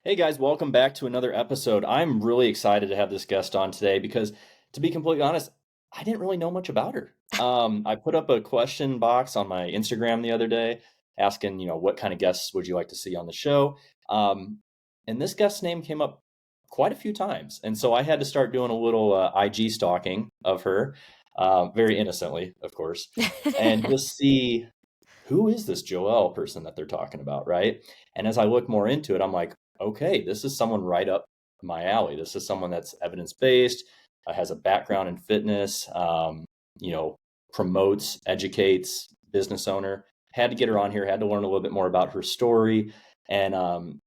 Hey guys, welcome back to another episode. I'm really excited to have this guest on today because, to be completely honest, I didn't really know much about her. I put up a question box on my Instagram the other day asking, what kind of guests would you like to see on the show? Um, and this guest's name came up quite a few times. And so I had to start doing a little IG stalking of her, very innocently, of course, and just see who is this Joelle person that they're talking about, right? And as I look more into it, I'm like, okay, this is someone right up my alley. This is someone that's evidence-based, has a background in fitness, you know, promotes, educates, business owner. Had to get her on here, had to learn a little bit more about her story and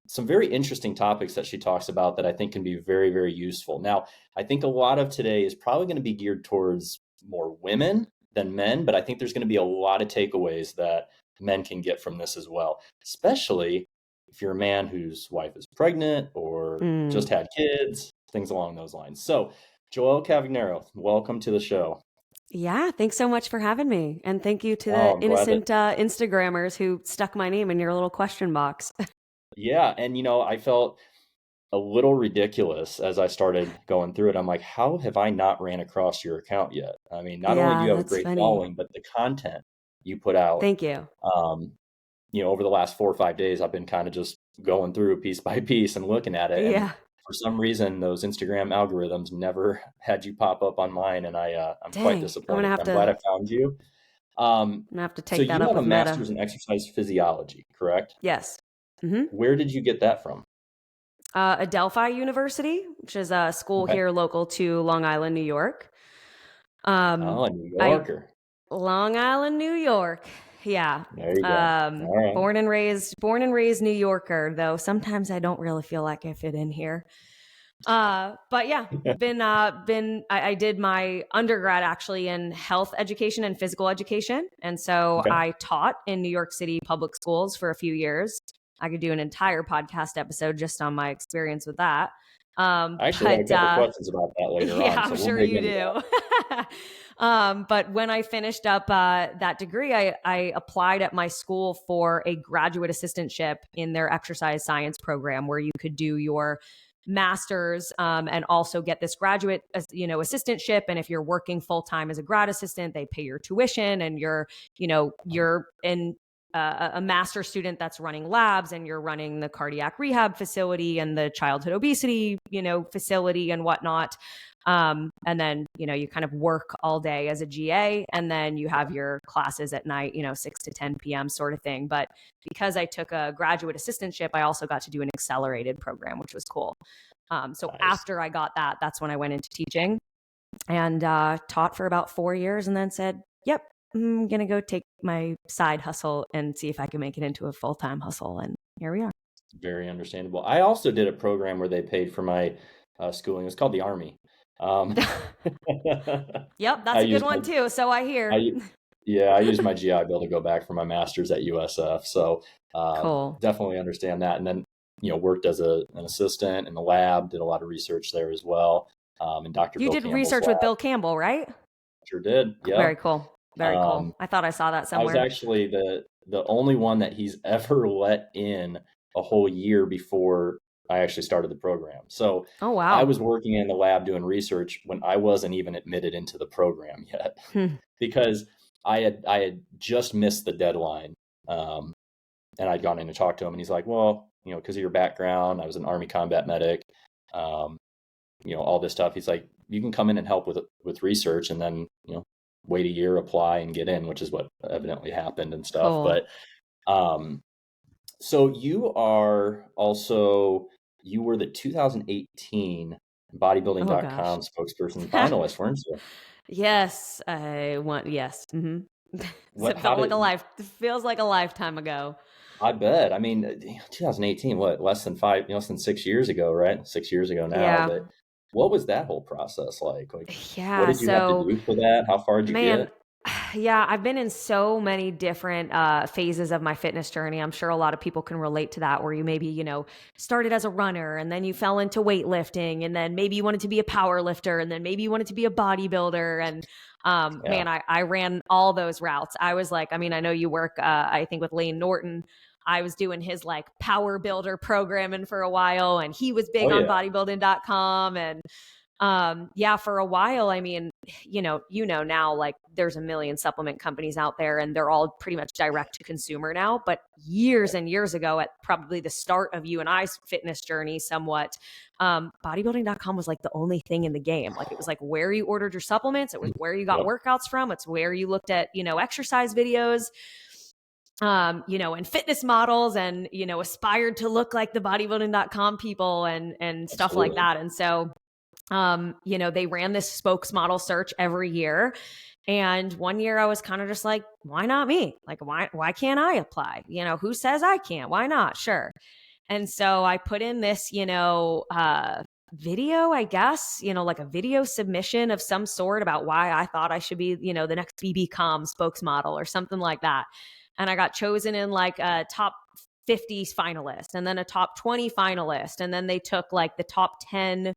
some very interesting topics that she talks about that I think can be very, very useful. Now, I think a lot of today is probably going to be geared towards more women than men, but I think there's going to be a lot of takeaways that men can get from this as well, especially if you're a man whose wife is pregnant or just had kids, things along those lines. So, Joelle Cavagnaro, welcome to the show. Yeah, thanks so much for having me. And thank you to Oh, the I'm glad that, innocent Instagrammers who stuck my name in your little question box. yeah. And, I felt a little ridiculous as I started going through it. I'm like, how have I not ran across your account yet? I mean, not only do Yeah, you have a that's great funny. following, but the content you put out, Thank you. um, over the last 4 or 5 days, I've been kind of just going through piece by piece and looking at it. And Yeah. for some reason, those Instagram algorithms never had you pop up on mine, and I'm quite Dang. disappointed. I'm glad I found you. Um, I'm gonna have to so take that you up have a with Meta. master's in exercise physiology, correct? Yes. hmm Where did you get that from? Adelphi University, which is a school Okay. here local to Long Island, New York. Oh, a New I Yorker. Long Island, New York. Yeah. There you go. All right. Born and raised New Yorker, though sometimes I don't really feel like I fit in here. But yeah, I did my undergrad actually in health education and physical education. And so Okay. I taught in New York City public schools for a few years. I could do an entire podcast episode just on my experience with that. I actually have a But couple questions about that later Yeah, on, I'm so we'll sure dig you into that. do. But when I finished up that degree, I applied at my school for a graduate assistantship in their exercise science program where you could do your master's and also get this graduate assistantship. And if you're working full time as a grad assistant, they pay your tuition, and you're in a master student that's running labs, and you're running the cardiac rehab facility and the childhood obesity facility and whatnot. And then you kind of work all day as a GA, and then you have your classes at night, 6 to 10 p.m. sort of thing. But because I took a graduate assistantship, I also got to do an accelerated program, which was cool. So Nice. after I got that, that's when I went into teaching and taught for about 4 years, and then said, yep, I'm going to go take my side hustle and see if I can make it into a full-time hustle. And here we are. Very understandable. I also did a program where they paid for my schooling. It was called the Army. Um, Yep, I that's a good used my, one too. So I hear. I, yeah, I used my GI Bill to go back for my master's at USF. So Cool. definitely understand that. And then, worked as an assistant in the lab, did a lot of research there as well. In Dr. You Bill did Campbell's research with lab. Bill Campbell, right? Sure did. Very Yep. cool. Very Um, cool. I thought I saw that I was somewhere. actually the only one that he's ever let in a whole year before I actually started the program. So Oh, I wow. was working in the lab doing research when I wasn't even admitted into the program yet Hmm. because I had just missed the deadline. Um, and I'd gone in to talk to him, and he's like, well, because of your background, I was an Army combat medic, um, all this stuff. He's like, you can come in and help with research, and then wait a year, apply, and get in, which is what evidently happened and stuff. Cool. But um, so you were the 2018 Oh, gosh. bodybuilding.com spokesperson finalist, weren't you? Yes, I want. Yes. What? It How felt like a did life. It feels like a lifetime ago. I bet? I mean, 2018, what? Less than 6 years ago, right? 6 years ago now. Yeah. But what was that whole process like? Like, what Yeah. did you have to So, do for that? How far did you man, get? Yeah, I've been in so many different phases of my fitness journey. I'm sure a lot of people can relate to that, where you maybe, started as a runner and then you fell into weightlifting, and then maybe you wanted to be a power lifter, and then maybe you wanted to be a bodybuilder. And Yeah. man, I ran all those routes. I was like, I mean, I know you work, I think, with Lane Norton. I was doing his like power builder programming for a while, and he was big Oh on yeah. bodybuilding.com. And yeah, for a while, I mean, now, like, there's a million supplement companies out there and they're all pretty much direct to consumer now. But years and years ago, at probably the start of you and I's fitness journey, somewhat, bodybuilding.com was like the only thing in the game. Like, it was like where you ordered your supplements, it was where you got Yep. workouts from, it's where you looked at, exercise videos, and fitness models, and, aspired to look like the bodybuilding.com people, and stuff like Absolutely. that. And so, they ran this spokesmodel search every year. And one year I was kind of just like, why not me? Like, why can't I apply? Who says I can't? Why not? Sure. And so I put in this, video, I guess, like a video submission of some sort about why I thought I should be, the next BB.com spokesmodel or something like that. And I got chosen in like a top 50 finalist, and then a top 20 finalist. And then they took like the top 10.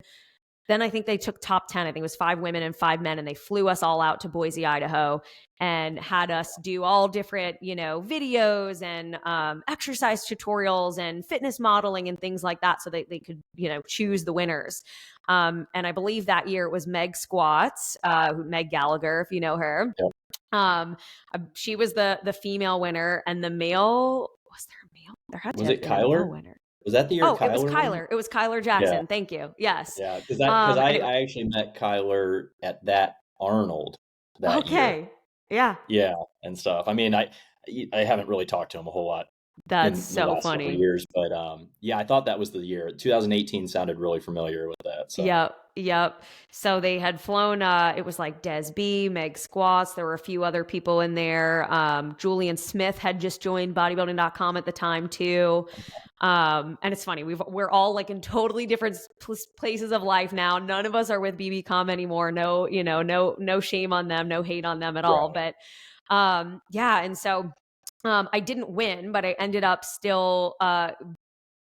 Then I think they took top 10. I think it was 5 women and 5 men. And they flew us all out to Boise, Idaho, and had us do all different, videos and exercise tutorials and fitness modeling and things like that, so they could, choose the winners. And I believe that year it was Meg Squats, Meg Gallagher, if you know her. Yep. She was the female winner, and the male, was there a male? There had to Was have it been a male Kyler? winner. Was that the year Oh, it was Kyler won? Kyler. It was Kyler Yeah. Jackson. Thank you. Yes. Yeah. Because And it I actually met Kyler at that Arnold that year. Okay. Yeah. Yeah, and stuff. I mean, I haven't really talked to him a whole lot That's in the so last several funny. years, but yeah, I thought that was the year. 2018 sounded really familiar with that. So Yep. Yep. So they had flown, it was like Des B, Meg Squats. There were a few other people in there. Julian Smith had just joined bodybuilding.com at the time too. And it's funny, we're all like in totally different places of life now. None of us are with BB.com anymore. No, no shame on them, no hate on them at all. right. But yeah. And so I didn't win, but I ended up still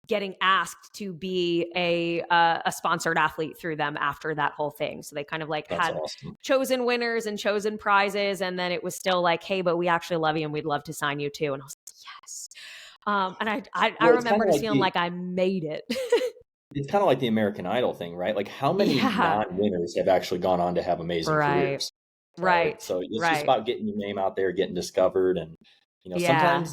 getting asked to be a sponsored athlete through them after that whole thing. So they kind of like That's had awesome. chosen winners and chosen prizes, and then it was still like, hey, but we actually love you and we'd love to sign you too. And I was like, yes. And I Well, it's kind remember of just like feeling like I made it. the American Idol thing, right? Like how many Yeah. non-winners have actually gone on to have amazing Right. careers, right? Right. So it's just Right. about getting your name out there, getting discovered, and Yeah.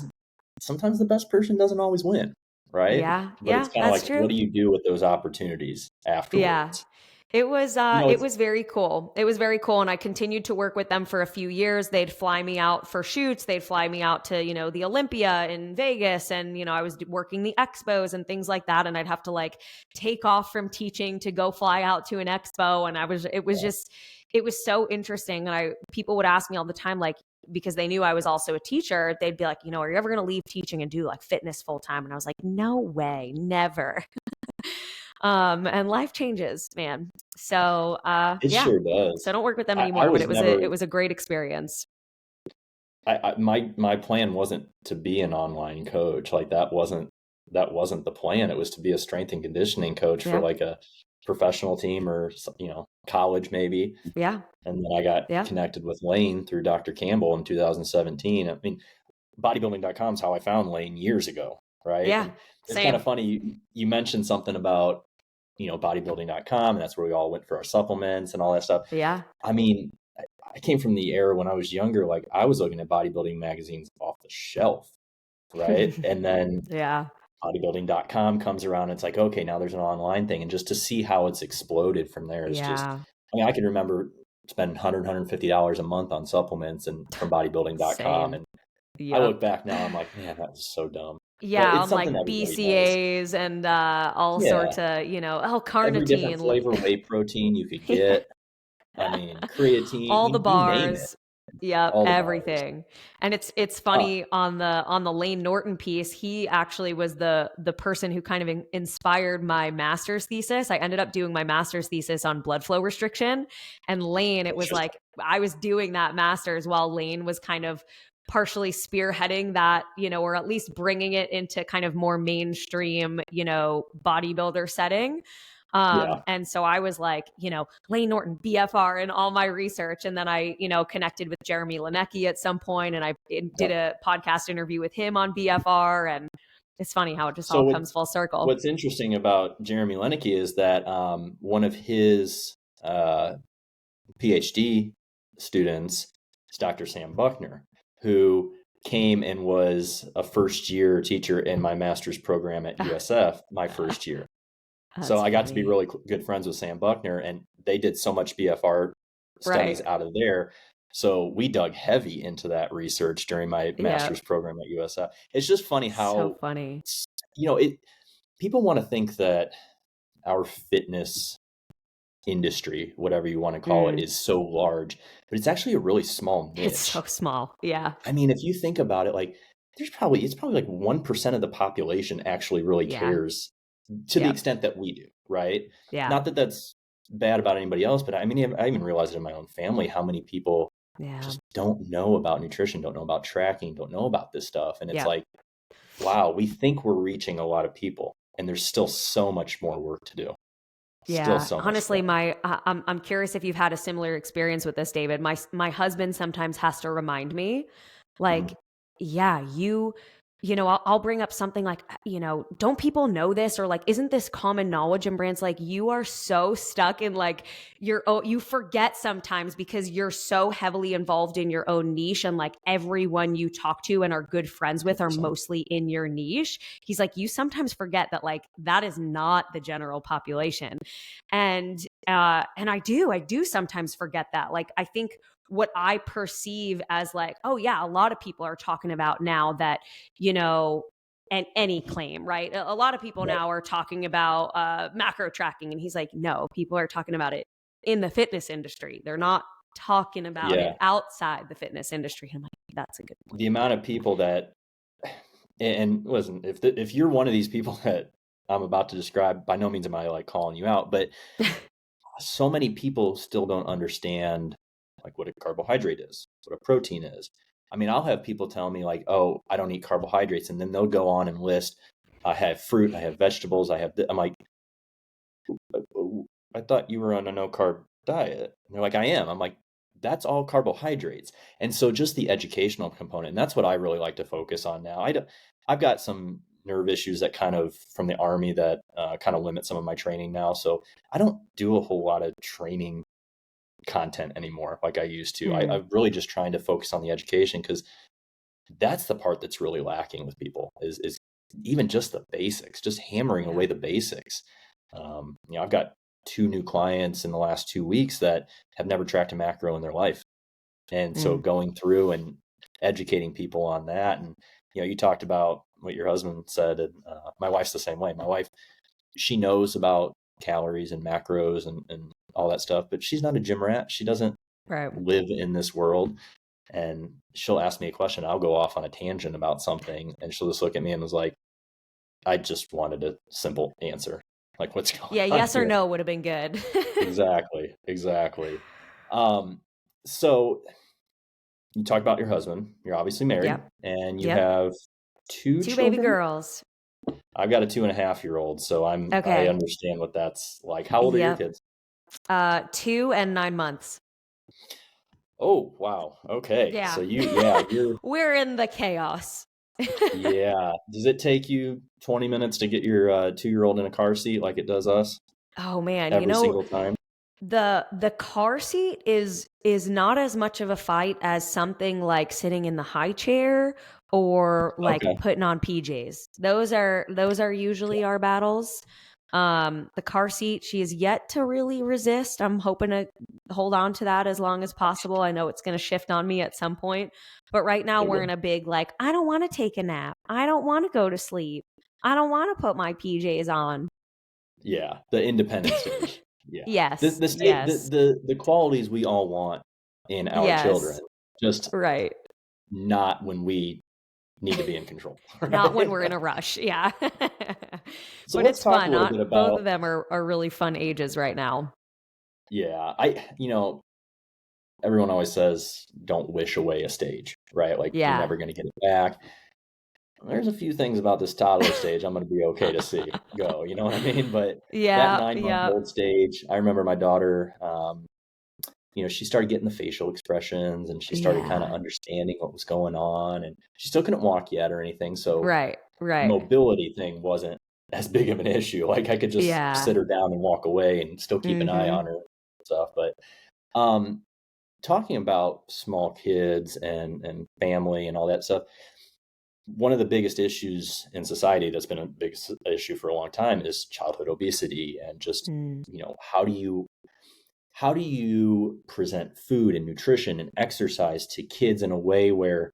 sometimes the best person doesn't always win, right? Yeah. But Yeah. it's kind of That's like, what true. do you do with those opportunities Yeah. afterwards? It It's was very cool. It was very cool. And I continued to work with them for a few years. They'd fly me out for shoots. They'd fly me out to, the Olympia in Vegas. And, I was working the expos and things like that. And I'd have to like take off from teaching to go fly out to an expo. And it was so interesting. And people would ask me all the time, like, because they knew I was also a teacher, they'd be like, are you ever going to leave teaching and do like fitness full time? And I was like, no way, never. And life changes, man. So, it yeah. sure So I does. don't work with them I anymore, but was it never was a great experience. my plan wasn't to be an online coach. Like that wasn't the plan. It was to be a strength and conditioning coach for Yeah. like a professional team or college maybe. Yeah. And then I got Yeah. connected with Lane through Dr. Campbell in 2017. I mean, bodybuilding.com is how I found Lane years ago, right? Yeah. And it's kind Same. of funny you mentioned something about bodybuilding.com, and that's where we all went for our supplements and all that stuff. Yeah. I mean, I came from the era when I was younger, like I was looking at bodybuilding magazines off the shelf, right? And then Yeah. bodybuilding.com comes around and it's like, okay, now there's an online thing. And just to see how it's exploded from there is just, Yeah. I mean, I can remember spending $150 a month on supplements and from bodybuilding.com. Same. And I Yep. look back now, I'm like, man, that was so dumb. But Yeah. it's On something like everybody does. BCAs and all Yeah. sorts of, Every different L-carnitine, flavor whey protein you could yeah. get. I mean, creatine, All the you name it. bars. Yep, all the bars. everything. And it's Huh. funny on the Lane Norton piece, he actually was the person who kind of inspired my master's thesis. I ended up doing my master's thesis on blood flow restriction, and Lane, it was Interesting. like I was doing that master's while Lane was kind of partially spearheading that, or at least bringing it into kind of more mainstream, bodybuilder setting. Yeah. And so I was like, Lane Norton, BFR in all my research. And then I, connected with Jeremy Linecki at some point, and I did Yep. a podcast interview with him on BFR. And it's funny how it just So all comes full circle. what's interesting about Jeremy Linecki is that one of his PhD students is Dr. Sam Buckner, who came and was a first year teacher in my master's program at USF my first year. So That's I got to be funny. really good friends with Sam Buckner, and they did so much BFR studies Right. out of there. So we dug heavy into that research during my Yeah. master's program at USF. It's just funny So how, funny. it people want to think that our fitness industry, whatever you want to call it, Mm, is so large, but it's actually a really small it's so niche. small. Yeah. I mean, if you think about it, like it's probably like 1% of the population actually really Yeah. cares to the Yep. extent that we do, right? Yeah. Not that that's bad about anybody else, but I mean, I even realized it in my own family how many people Yeah. just don't know about nutrition, don't know about tracking, don't know about this stuff. And it's Yep. like, wow, we think we're reaching a lot of people, and there's still so much more work to do. Still Yeah, so much honestly, more. I'm curious if you've had a similar experience with this, David. My husband sometimes has to remind me, Mhm. like, yeah, I'll bring up something like, don't people know this, or like, isn't this common knowledge? And Brand's like, you are so stuck in like you forget sometimes because you're so heavily involved in your own niche, and like everyone you talk to and are good friends with are 100%. mostly in your niche. He's like, you sometimes forget that like that is not the general population. And I do sometimes forget that. Like, I think what I perceive as like, oh yeah, a lot of people are talking about now that, you know, and any claim, right? A lot of people Right. now are talking about macro tracking. And he's like, no, people are talking about it in the fitness industry. They're not talking about it Yeah. outside the fitness industry. And I'm like, that's a good point. The amount of people that, and listen, if you're one of these people that I'm about to describe, by no means am I like calling you out, but so many people still don't understand like what a carbohydrate is, what a protein is. I mean, I'll have people tell me like, "Oh, I don't eat carbohydrates," and then they'll go on and list, "I have fruit, I have vegetables, I have." I'm like, I thought you were on a no carb diet. And they're like, I am. I'm like, that's all carbohydrates. And so just the educational component, and that's what I really like to focus on now. I've got some nerve issues that kind of from the army that kind of limit some of my training now. So I don't do a whole lot of training content anymore like I used to. Mm, I'm really just trying to focus on the education because that's the part that's really lacking with people is even just the basics, just hammering yeah. away the basics. I've got two new clients in the last 2 weeks that have never tracked a macro in their life. And so Mm, going through and educating people on that. And, you talked about what your husband said. And my wife's the same way. My wife, she knows about calories and macros and all that stuff, but she's not a gym rat. She doesn't right. live in this world. And she'll ask me a question. I'll go off on a tangent about something. And she'll just look at me and was like, I just wanted a simple answer. Like, what's going Yeah. on Yes or here? no would have been good. Exactly, exactly. Um, so you talked about your husband. You're obviously married, Yep. and you Yep. have two Two baby children. girls. I've got a 2.5-year-old, so I Okay. understand what that's like. How old are your Yep. kids? 2 and 9 months. Oh, wow. Okay, so Yeah. you're We're in the chaos. yeah. Does it take you 20 minutes to get your 2-year-old in a car seat like it does us Oh man, every single time? the car seat is not as much of a fight as something like sitting in the high chair or like Okay. putting on PJs. Those are usually our battles. The car seat, she is yet to really resist. I'm hoping to hold on to that as long as possible. I know it's going to shift on me at some point, but right now It we're will. in a big like I don't want to take a nap. I don't want to go to sleep. I don't want to put my PJs on. Yeah, the independent stage. Yeah. The Yes, the state yes, the qualities we all want in our yes. children. just Right. not when we need to be in control, Not when right? we're in a rush. Yeah. So But let's it's talk a fun. little bit Not both about, of them are really fun ages right now. yeah, everyone always says don't wish away a stage, right? Like you're Yeah. never going to get it back. There's a few things about this toddler stage I'm going to be okay to see go, you know what I mean? But that Yeah. 9 month Yeah. old stage, I remember my daughter, she started getting the facial expressions and she started kind of Yeah. understanding what was going on. And she still couldn't walk yet or anything. So Right. the Right. mobility thing wasn't as big of an issue. Like I could just Yeah. sit her down and walk away and still keep an eye on Mhm. her and stuff. But um, talking about small kids and family and all that stuff, one of the biggest issues in society that's been a big issue for a long time is childhood obesity and just, Mm. how do you present food and nutrition and exercise to kids in a way where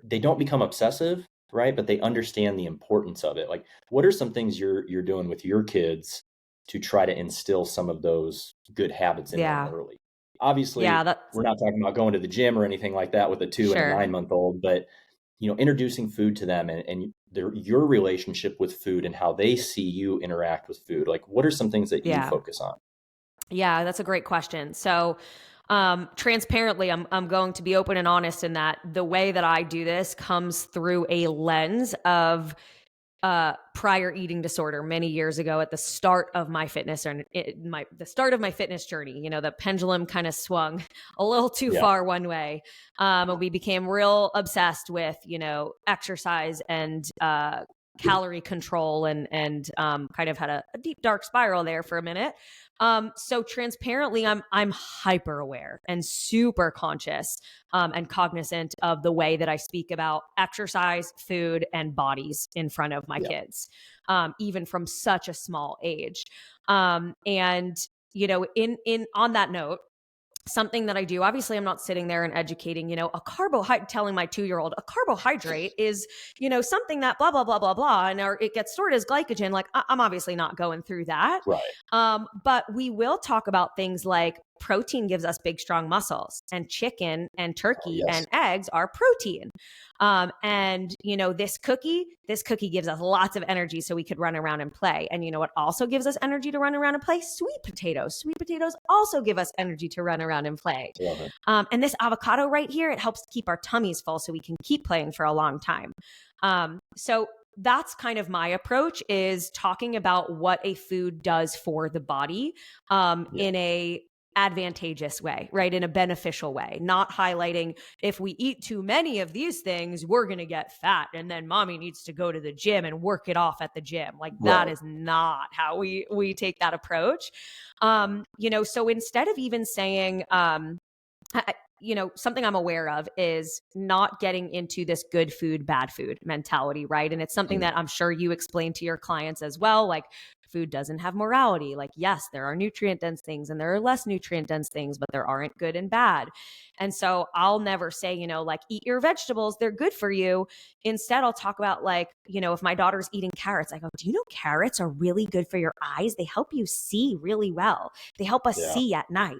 they don't become obsessive, right? But they understand the importance of it. Like, what are some things you're doing with your kids to try to instill some of those good habits in them Yeah. early? Yeah, Obviously, that's we're not talking about going to the gym or anything like that with a 2 and a sure. 9 month old, but introducing food to them and your relationship with food and how they see you interact with food. Like, what are some things that you Yeah. focus on? Yeah, that's a great question. So, transparently, I'm going to be open and honest in that the way that I do this comes through a lens of prior eating disorder many years ago at the start of my fitness or the start of my fitness journey. The pendulum kind of swung a little too Yeah, far one way, and we became real obsessed with exercise and calorie control and kind of had a deep dark spiral there for a minute. So transparently, I'm hyper aware and super conscious and cognizant of the way that I speak about exercise, food, and bodies in front of my yeah, kids, even from such a small age. And in on that note, something that I do, obviously I'm not sitting there and educating, a carbohydrate, telling my 2-year-old a carbohydrate is, something that blah, blah, blah, blah, blah. And or it gets stored as glycogen. Like I'm obviously not going through that. right. But we will talk about things like protein gives us big, strong muscles, and chicken and Oh, turkey yes. and eggs are protein. And this cookie gives us lots of energy so we could run around and play. And you know what also gives us energy to run around and play? Sweet potatoes. Sweet potatoes also give us energy to run around and play. Love it. And this avocado right here, it helps keep our tummies full so we can keep playing for a long time. So that's kind of my approach, is talking about what a food does for the body Yeah, in a advantageous way, right? In a beneficial way, not highlighting if we eat too many of these things, we're going to get fat and then mommy needs to go to the gym and work it off at the gym. Like that right. is not how we take that approach. So instead of even saying, something I'm aware of is not getting into this good food, bad food mentality, right? And it's something Mm, that I'm sure you explain to your clients as well. Like, food doesn't have morality. Like, yes, there are nutrient dense things and there are less nutrient dense things, but there aren't good and bad. And so I'll never say, like, eat your vegetables, they're good for you. Instead, I'll talk about, like, if my daughter's eating carrots, I go, do you know carrots are really good for your eyes? They help you see really well. They help us yeah, see at night.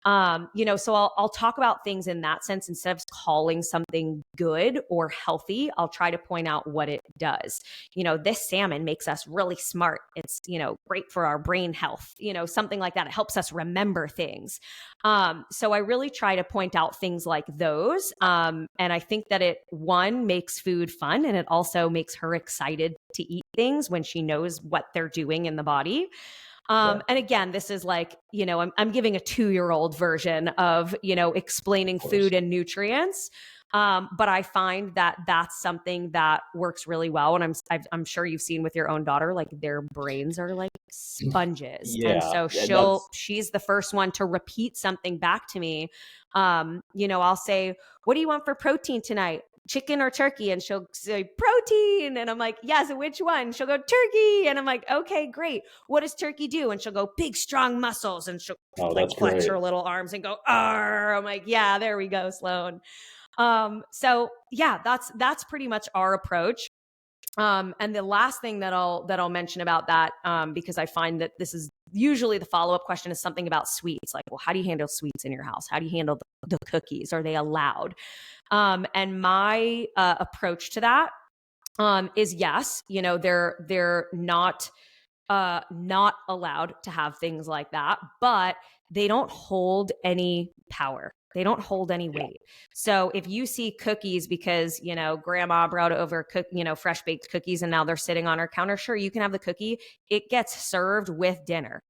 So I'll talk about things in that sense. Instead of calling something good or healthy, I'll try to point out what it does. This salmon makes us really smart. It's, great for our brain health, something like that. It helps us remember things. So I really try to point out things like those. And I think that it, one, makes food fun, and it also makes her excited to eat things when she knows what they're doing in the body. right. And again, this is like, I'm giving a 2-year-old version of, Of explaining course. food and nutrients. But I find that that's something that works really well. And I'm sure you've seen with your own daughter, like their brains are like sponges. And Yeah, so that's she's the first one to repeat something back to me. I'll say, what do you want for protein tonight? Chicken or turkey? And she'll say protein. And I'm like, yes, which one? She'll go turkey. And I'm like, okay, great. What does turkey do? And she'll go big, strong muscles. And she'll oh, like that's flex great. her little arms and go, arr. I'm like, yeah, there we go, Sloan. So yeah, that's pretty much our approach. And the last thing that I'll mention about that, because I find that this is usually the follow-up question, is something about sweets. Like, well, how do you handle sweets in your house? How do you handle the cookies? Are they allowed? And my approach to that is yes. They're not allowed to have things like that, but they don't hold any power. They don't hold any Yeah, weight. So if you see cookies because, grandma brought over fresh baked cookies and now they're sitting on her counter, sure, you can have the cookie. It gets served with dinner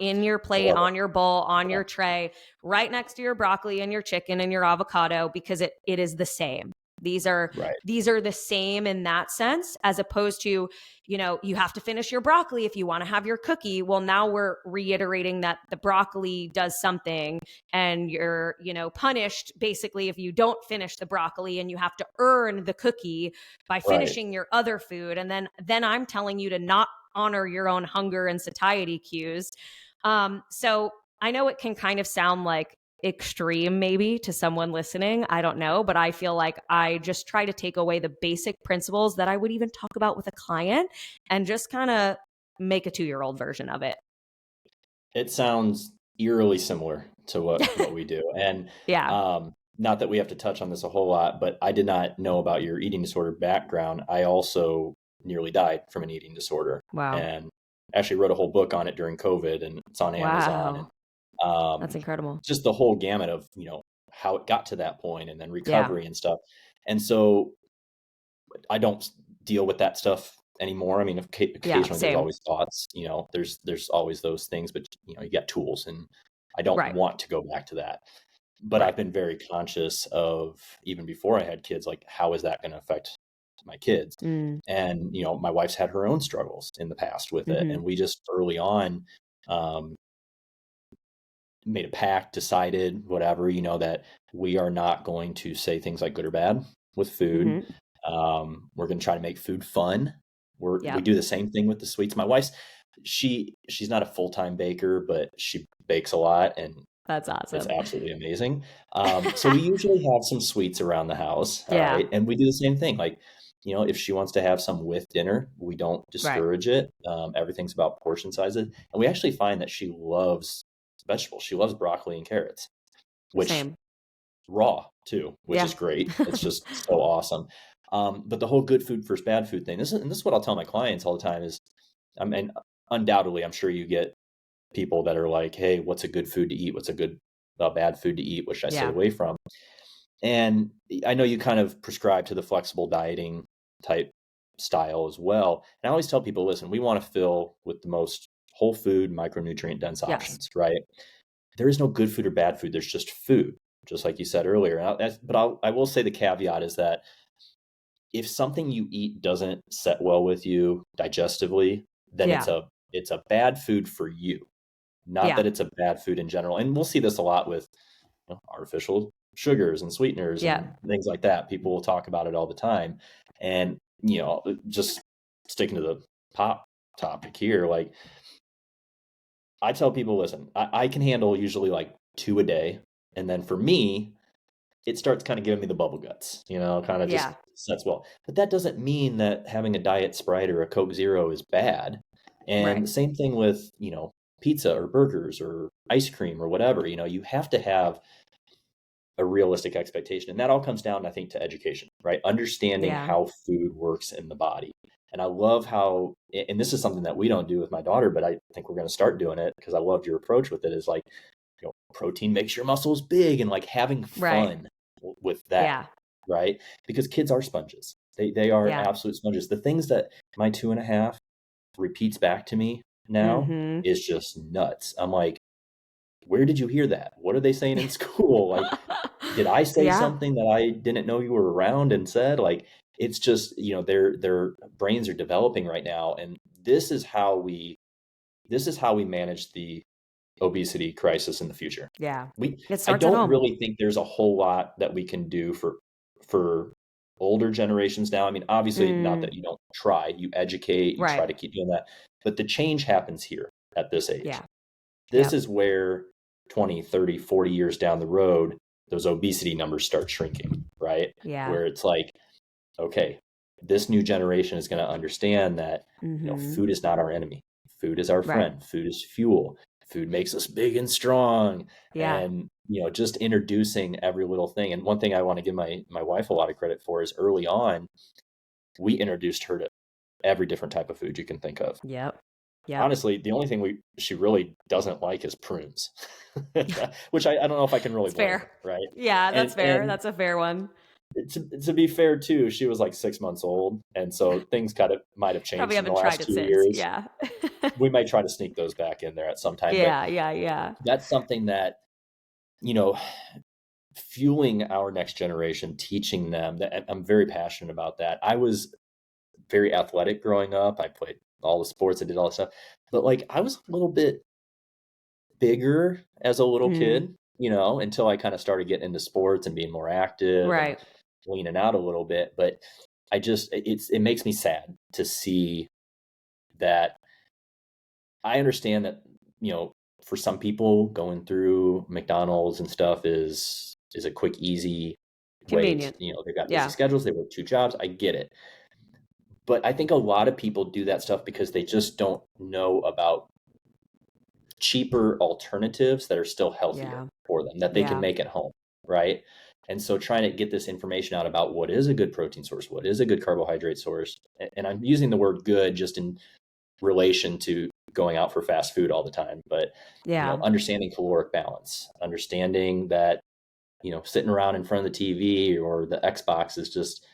in your I plate, love it. on your bowl, on Yeah, your tray, right next to your broccoli and your chicken and your avocado, because it is the same. These are right, these are the same in that sense, as opposed to, you have to finish your broccoli if you want to have your cookie. Well, now we're reiterating that the broccoli does something and you're, punished basically if you don't finish the broccoli, and you have to earn the cookie by right. finishing your other food. And then I'm telling you to not honor your own hunger and satiety cues. So I know it can kind of sound like extreme maybe to someone listening. I don't know, but I feel like I just try to take away the basic principles that I would even talk about with a client and just kind of make a 2-year-old version of it. It sounds eerily similar to what we do. And Yeah. not that we have to touch on this a whole lot, but I did not know about your eating disorder background. I also nearly died from an eating disorder, Wow. and actually wrote a whole book on it during COVID, and it's on Amazon. And Wow. That's incredible. just the whole gamut of, how it got to that point, and then Yeah. recovery and stuff. And so I don't deal with that stuff anymore. I mean, Yeah. occasionally there's Same. always thoughts, there's always those things, but you got tools, and I don't Right. want to go back to that. But Right. I've been very conscious of, even before I had kids, like, how is that going to affect my kids? Mm. And, my wife's had her own struggles in the past with it. Mm-hmm. And we just early on, um, made a pact, decided whatever, that we are not going to say things like good or bad with food. Mm-hmm. We're going to try to make food fun. We Yep. do the same thing with the sweets. My wife's, she's not a full-time baker, but she bakes a lot, and That's it's awesome. absolutely amazing. So we usually have some sweets around the house. All Yeah. right. And we do the same thing. Like, if she wants to have some with dinner, we don't Right. discourage it. Everything's about portion sizes. And we actually find that she loves vegetables. She loves broccoli and carrots, which Same. raw too, which Yeah. is great. It's just so awesome. But the whole good food versus bad food thing, this is what I'll tell my clients all the time is, I mean, undoubtedly, I'm sure you get people that are like, hey, what's a good food to eat? What's a good, bad food to eat? What should I stay Yeah. away from? And I know you kind of prescribe to the flexible dieting type style as well. And I always tell people, listen, we want to fill with the most whole food, micronutrient dense Yes. options, right? There is no good food or bad food. There's just food, just like you said earlier. I will say the caveat is that if something you eat doesn't set well with you digestively, then Yeah. it's a bad food for you, not Yeah. that it's a bad food in general. And we'll see this a lot with, artificial sugars and sweeteners Yeah. and things like that. People will talk about it all the time. And, just sticking to the pop topic here, like, I tell people, listen, I can handle usually like 2 a day. And then for me, it starts kind of giving me the bubble guts, kind of just Yeah. sets well. But that doesn't mean that having a Diet Sprite or a Coke Zero is bad. And Right. the same thing with, pizza or burgers or ice cream or whatever. You have to have a realistic expectation. And that all comes down, I think, to education, right? Understanding Yeah. how food works in the body. And I love how, and this is something that we don't do with my daughter, but I think we're going to start doing it because I loved your approach with it, is like, protein makes your muscles big, and like having Right. fun with that, Yeah. right? Because kids are sponges. They are Yeah. absolute sponges. The things that my 2.5 repeats back to me now Mm-hmm. is just nuts. I'm like, where did you hear that? What are they saying in school? Like, did I say Yeah. something that I didn't know you were around and said? Like, it's just, their brains are developing right now. And this is how we manage the obesity crisis in the future. Yeah. We It I starts at don't home. really think there's a whole lot that we can do for older generations now. I mean, obviously, not Mm, that you don't try, you educate, you try right. to keep doing that, but the change happens here at this age. Yeah. This Yep. is where 20, 30, 40 years down the road, those obesity numbers start shrinking, right? Yeah. Where it's like, okay, this new generation is going to understand that, Mm-hmm. food is not our enemy. Food is our Right. friend. Food is fuel. Food makes us big and strong. Yeah. And, just introducing every little thing. And one thing I want to give my wife a lot of credit for is early on, we introduced her to every different type of food you can think of. Yep. Yep. Honestly, the only thing she really doesn't like is prunes, which I don't know if I can really It's blame fair. her, right? Yeah, And that's fair. That's a fair one. to be fair too, she was like 6 months old, and so things kind of might have Probably changed in the haven't tried last it two since. years. Yeah. We might try to sneak those back in there at some time, but Yeah, yeah, yeah. that's something that, you know, fueling our next generation, teaching them that I'm very passionate about that. I was very athletic growing up. I played all the sports, I did all the stuff, but like I was a little bit bigger as a little Mm, kid, until I kind of started getting into sports and being more active and right. leaning out a little bit. But it makes me sad to see that. I understand that, for some people going through McDonald's and stuff is a quick, easy way to, Convenient. they've got busy Yeah. schedules, they work two jobs. I get it. But I think a lot of people do that stuff because they just don't know about cheaper alternatives that are still healthier Yeah. for them that they can Yeah. make at home, right? And so trying to get this information out about what is a good protein source, what is a good carbohydrate source, and I'm using the word good just in relation to going out for fast food all the time, but Yeah. understanding caloric balance, understanding that sitting around in front of the TV or the Xbox is just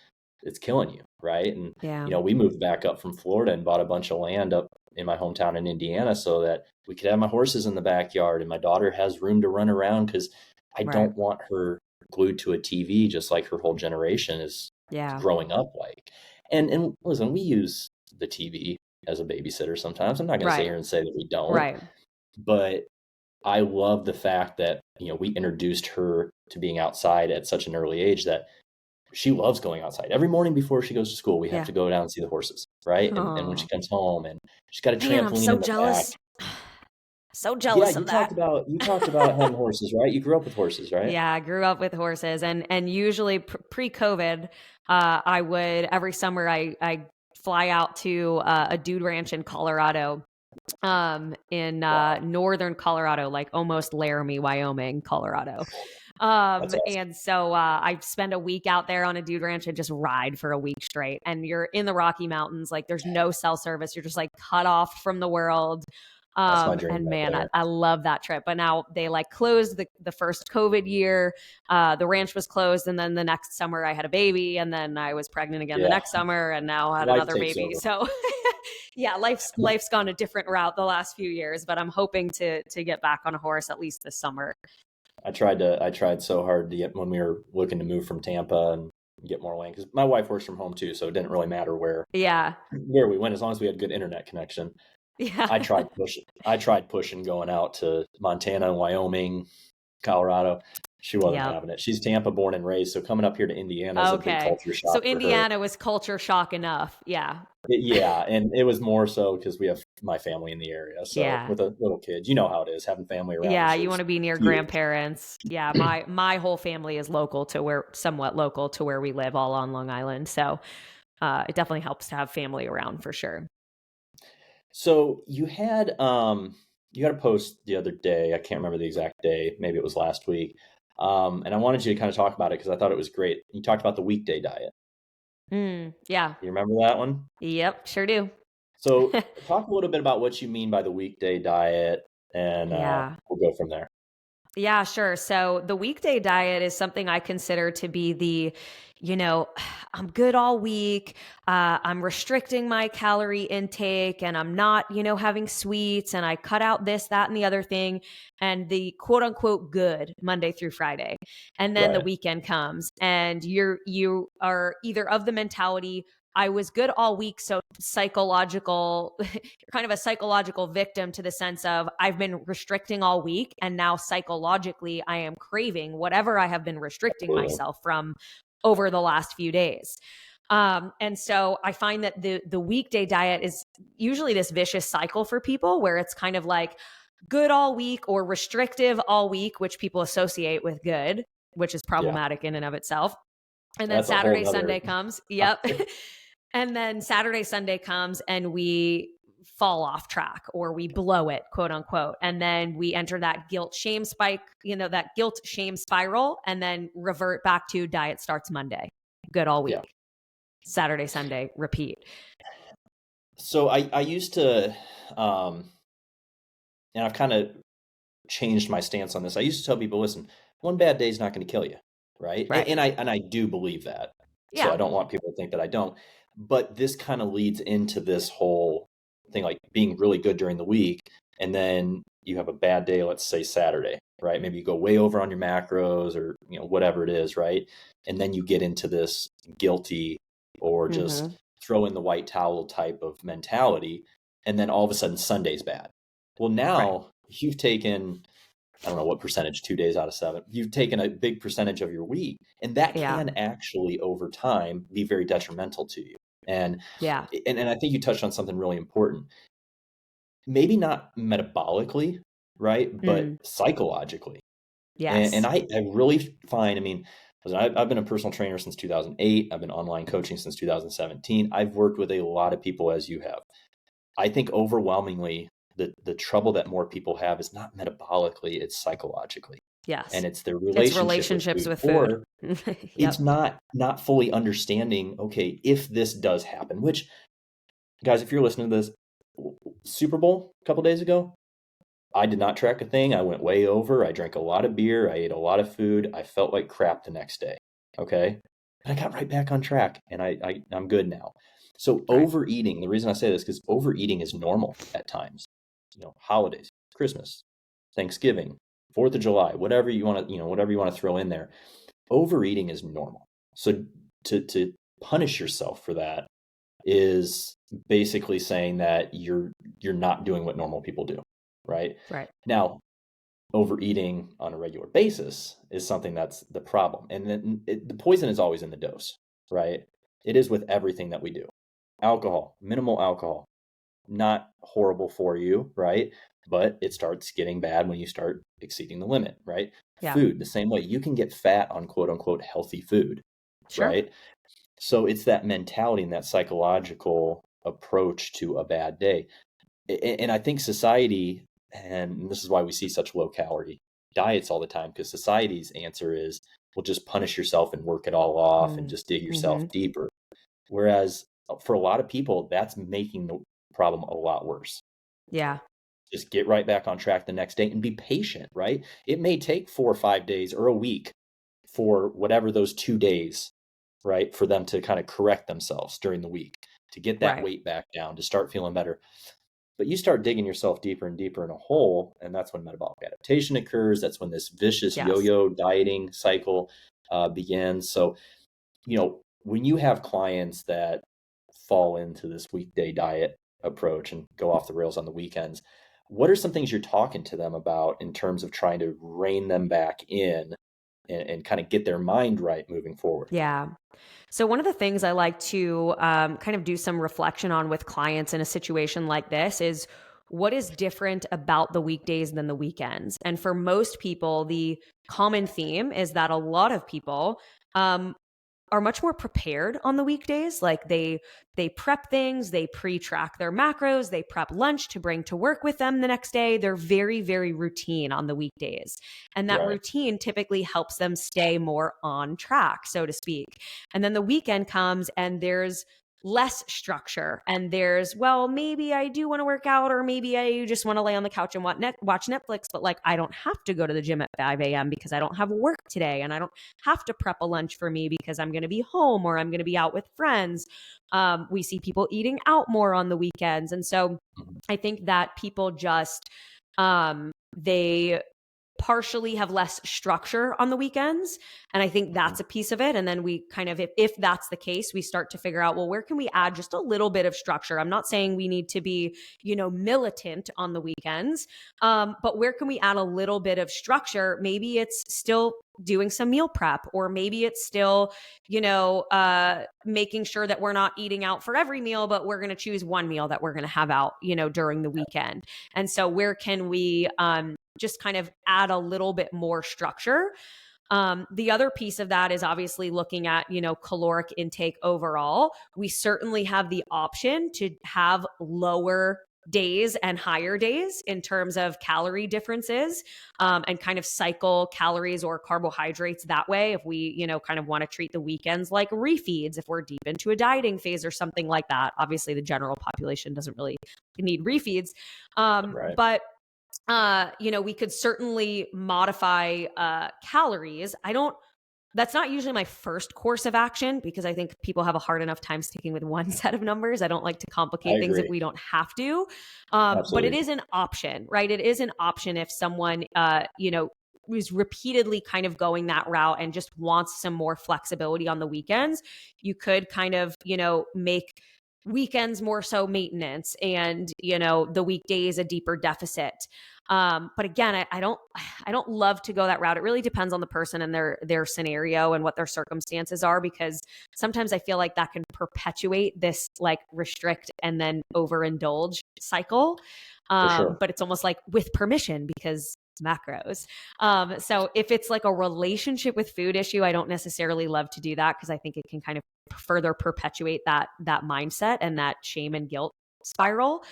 it's killing you, right? And Yeah. we moved back up from Florida and bought a bunch of land up in my hometown in Indiana so that we could have my horses in the backyard and my daughter has room to run around because I Right. don't want her glued to a TV just like her whole generation is Yeah. growing up like. And listen, we use the TV as a babysitter sometimes. I'm not going to sit Right. here and say that we don't, Right. but I love the fact that, we introduced her to being outside at such an early age that she loves going outside. Every morning before she goes to school, we have Yeah. to go down and see the horses, right? And when she Oh, comes home and she's got a man, I'm trampoline so in the back. jealous. So Yeah, jealous you of talked that. about you talked about having horses, right? You grew up with horses, right? Yeah, I grew up with horses, and usually pre-COVID, I would every summer I fly out to a dude ranch in Colorado, in Wow, northern Colorado, like almost Laramie, Wyoming, Colorado. that's awesome. And so I spend a week out there on a dude ranch and just ride for a week straight. And you're in the Rocky Mountains, like there's no cell service. You're just like cut off from the world. That's my dream And right man, there. I love that trip. But now they like closed the first COVID year. The ranch was closed. And then the next summer I had a baby. And then I was pregnant again the Yeah, next summer and now had life another takes baby. over. So yeah, life's gone a different route the last few years, but I'm hoping to get back on a horse at least this summer. I tried so hard to get when we were looking to move from Tampa and get more land because my wife works from home too, so it didn't really matter Yeah. where we went as long as we had good internet connection. Yeah. I tried pushing going out to Montana, Wyoming, Colorado. She wasn't Yep. having it. She's Tampa born and raised, so coming up here to Indiana is a big Okay. culture So shock for her. Indiana was culture shock enough. Yeah. Yeah, and it was more so because we have my family in the area. So Yeah. with a little kid, you know how it is. Having family around Yeah, is you want just to be near huge. grandparents. Yeah, my whole family is somewhat local to where we live, all on Long Island. So it definitely helps to have family around for sure. So you had a post the other day. I can't remember the exact day. Maybe it was last week. And I wanted you to kind of talk about it because I thought it was great. You talked about the weekday diet. Yeah. You remember that one? Yep. Sure do. So talk a little bit about what you mean by the weekday diet, and Yeah. we'll go from there. Yeah, sure. So the weekday diet is something I consider to be you know, I'm good all week. I'm restricting my calorie intake and I'm not, having sweets and I cut out this, that, and the other thing. And the quote unquote good Monday through Friday. And then the Right. weekend comes and you are either of the mentality, I was good all week. So psychological, you're kind of a psychological victim to the sense of I've been restricting all week. And now psychologically, I am craving whatever I have been restricting Absolutely. myself from over the last few days. And so I find that the weekday diet is usually this vicious cycle for people where it's kind of like good all week or restrictive all week, which people associate with good, which is Yeah. problematic in and of itself. And then That's a whole Saturday, nother Sunday comes. Yep. topic. And then Saturday, Sunday comes and we fall off track or we blow it, quote unquote. And then we enter that guilt shame spike, that guilt shame spiral, and then revert back to diet starts Monday. Good all Yeah. week. Saturday, Sunday, repeat. So I used to, um, and I've kind of changed my stance on this. I used to tell people, listen, one bad day is not going to kill you, right? Right. And I do believe that. So Yeah. I don't want people to think that I don't. But this kind of leads into this whole thing, like being really good during the week, and then you have a bad day, let's say Saturday, right? Maybe you go way over on your macros or whatever it is, right? And then you get into this guilty or just Mm-hmm. throw in the white towel type of mentality, and then all of a sudden Sunday's bad. Well, Right. now you've taken, I don't know what percentage, 2 days out of 7, you've taken a big percentage of your week, and that Yeah. can actually over time be very detrimental to you. And Yeah. and I think you touched on something really important. Maybe not metabolically, right? But Mm. psychologically. And Yes. I really find, I mean, listen, I've been a personal trainer since 2008. I've been online coaching since 2017. I've worked with a lot of people as you have. I think overwhelmingly the trouble that more people have is not metabolically, it's psychologically. Yes. And it's their It's relationship with relationships food. with food. Or it's Yep. not fully understanding, okay, if this does happen, which, guys, if you're listening to this, Super Bowl a couple days ago, I did not track a thing. I went way over. I drank a lot of beer. I ate a lot of food. I felt like crap the next day. Okay. But I got right back on track, and I'm good now. So Right. overeating, the reason I say this, because overeating is normal at times. Holidays, Christmas, Thanksgiving, 4th of July, whatever you want to, whatever you want to throw in there. Overeating is normal. So to punish yourself for that is basically saying that you're not doing what normal people do, right? Right. Now, overeating on a regular basis is something that's the problem. And then the poison is always in the dose, right? It is with everything that we do. Alcohol, minimal alcohol, not horrible for you, right? But it starts getting bad when you start exceeding the limit, right? Yeah. Food, the same way. You can get fat on quote unquote healthy food, Sure. right? So it's that mentality and that psychological approach to a bad day. And I think society, and this is why we see such low calorie diets all the time, because society's answer is, well, just punish yourself and work it all off and Mm. just dig yourself Mm-hmm. deeper. Whereas for a lot of people, that's making the problem a lot worse. Yeah. Just get right back on track the next day and be patient, right? It may take 4 or 5 days or a week for whatever those 2 days, right, for them to kind of correct themselves during the week, to get that Right. weight back down, to start feeling better. But you start digging yourself deeper and deeper in a hole, and that's when metabolic adaptation occurs. That's when this vicious Yes. yo-yo dieting cycle begins. So, when you have clients that fall into this weekday diet approach and go off the rails on the weekends, what are some things you're talking to them about in terms of trying to rein them back in and kind of get their mind right moving forward? Yeah. So, one of the things I like to kind of do some reflection on with clients in a situation like this is what is different about the weekdays than the weekends. And for most people, the common theme is that a lot of people um, are much more prepared on the weekdays. Like they prep things, they pre-track their macros, they prep lunch to bring to work with them the next day. They're very, very routine on the weekdays. And that Right. routine typically helps them stay more on track, so to speak. And then the weekend comes and there's less structure and there's, well, maybe I do want to work out or maybe I just want to lay on the couch and watch Netflix, but like I don't have to go to the gym at 5 a.m. because I don't have work today and I don't have to prep a lunch for me because I'm going to be home or I'm going to be out with friends. We see people eating out more on the weekends. And so Mhm. I think that people just, they partially have less structure on the weekends. And I think Mhm. that's a piece of it. And then we kind of, if that's the case, we start to figure out, well, where can we add just a little bit of structure? I'm not saying we need to be, militant on the weekends, but where can we add a little bit of structure? Maybe it's still doing some meal prep, or maybe it's still, making sure that we're not eating out for every meal, but we're going to choose one meal that we're going to have out, during the weekend. And so where can we, just kind of add a little bit more structure. The other piece of that is obviously looking at, caloric intake overall. We certainly have the option to have lower days and higher days in terms of calorie differences, and kind of cycle calories or carbohydrates that way. If we, kind of want to treat the weekends like refeeds, if we're deep into a dieting phase or something like that. Obviously, the general population doesn't really need refeeds. Right. But we could certainly modify calories. That's not usually my first course of action because I think people have a hard enough time sticking with one set of numbers. I don't like to I complicate things if agree. we don't have to. But it Absolutely. is an option, right? It is an option if someone, is repeatedly kind of going that route and just wants some more flexibility on the weekends. You could kind of, make weekends more so maintenance and, the weekdays a deeper deficit. But again, I don't love to go that route. It really depends on the person and their scenario and what their circumstances are, because sometimes I feel like that can perpetuate this like restrict and then overindulge cycle. For sure. But it's almost like with permission because macros. So if it's like a relationship with food issue, I don't necessarily love to do that because I think it can kind of further perpetuate that mindset and that shame and guilt spiral.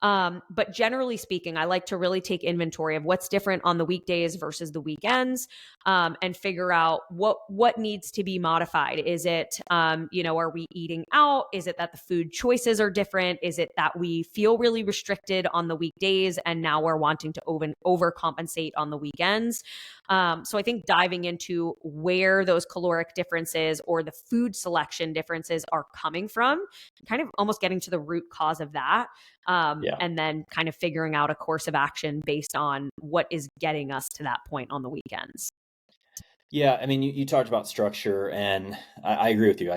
But generally speaking, I like to really take inventory of what's different on the weekdays versus the weekends, and figure out what needs to be modified. Is it, are we eating out? Is it that the food choices are different? Is it that we feel really restricted on the weekdays and now we're wanting to overcompensate on the weekends? So I think diving into where those caloric differences or the food selection differences are coming from, kind of almost getting to the root cause of that, Yeah. and then kind of figuring out a course of action based on what is getting us to that point on the weekends. Yeah, I mean, you talked about structure, and I agree with you.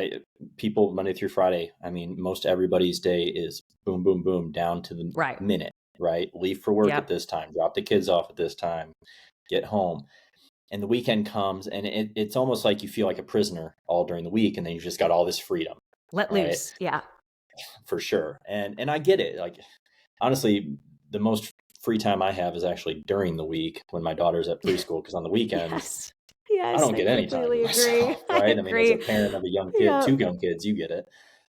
People Monday through Friday. I mean, most everybody's day is boom, boom, boom, down to the Right. minute. Right, leave for work at Yep. this time, drop the kids off at this time, get home, and the weekend comes, and it's almost like you feel like a prisoner all during the week, and then you just got all this freedom. Let Right, loose. Yeah. for sure, and I get it. Like honestly, the most free time I have is actually during the week when my daughter's at preschool, because on the weekends Yes. I Yes. don't I get any time to completely agree. myself, I right? I mean, as a agree. parent of a young kid, Yep. 2 young kids, you get it.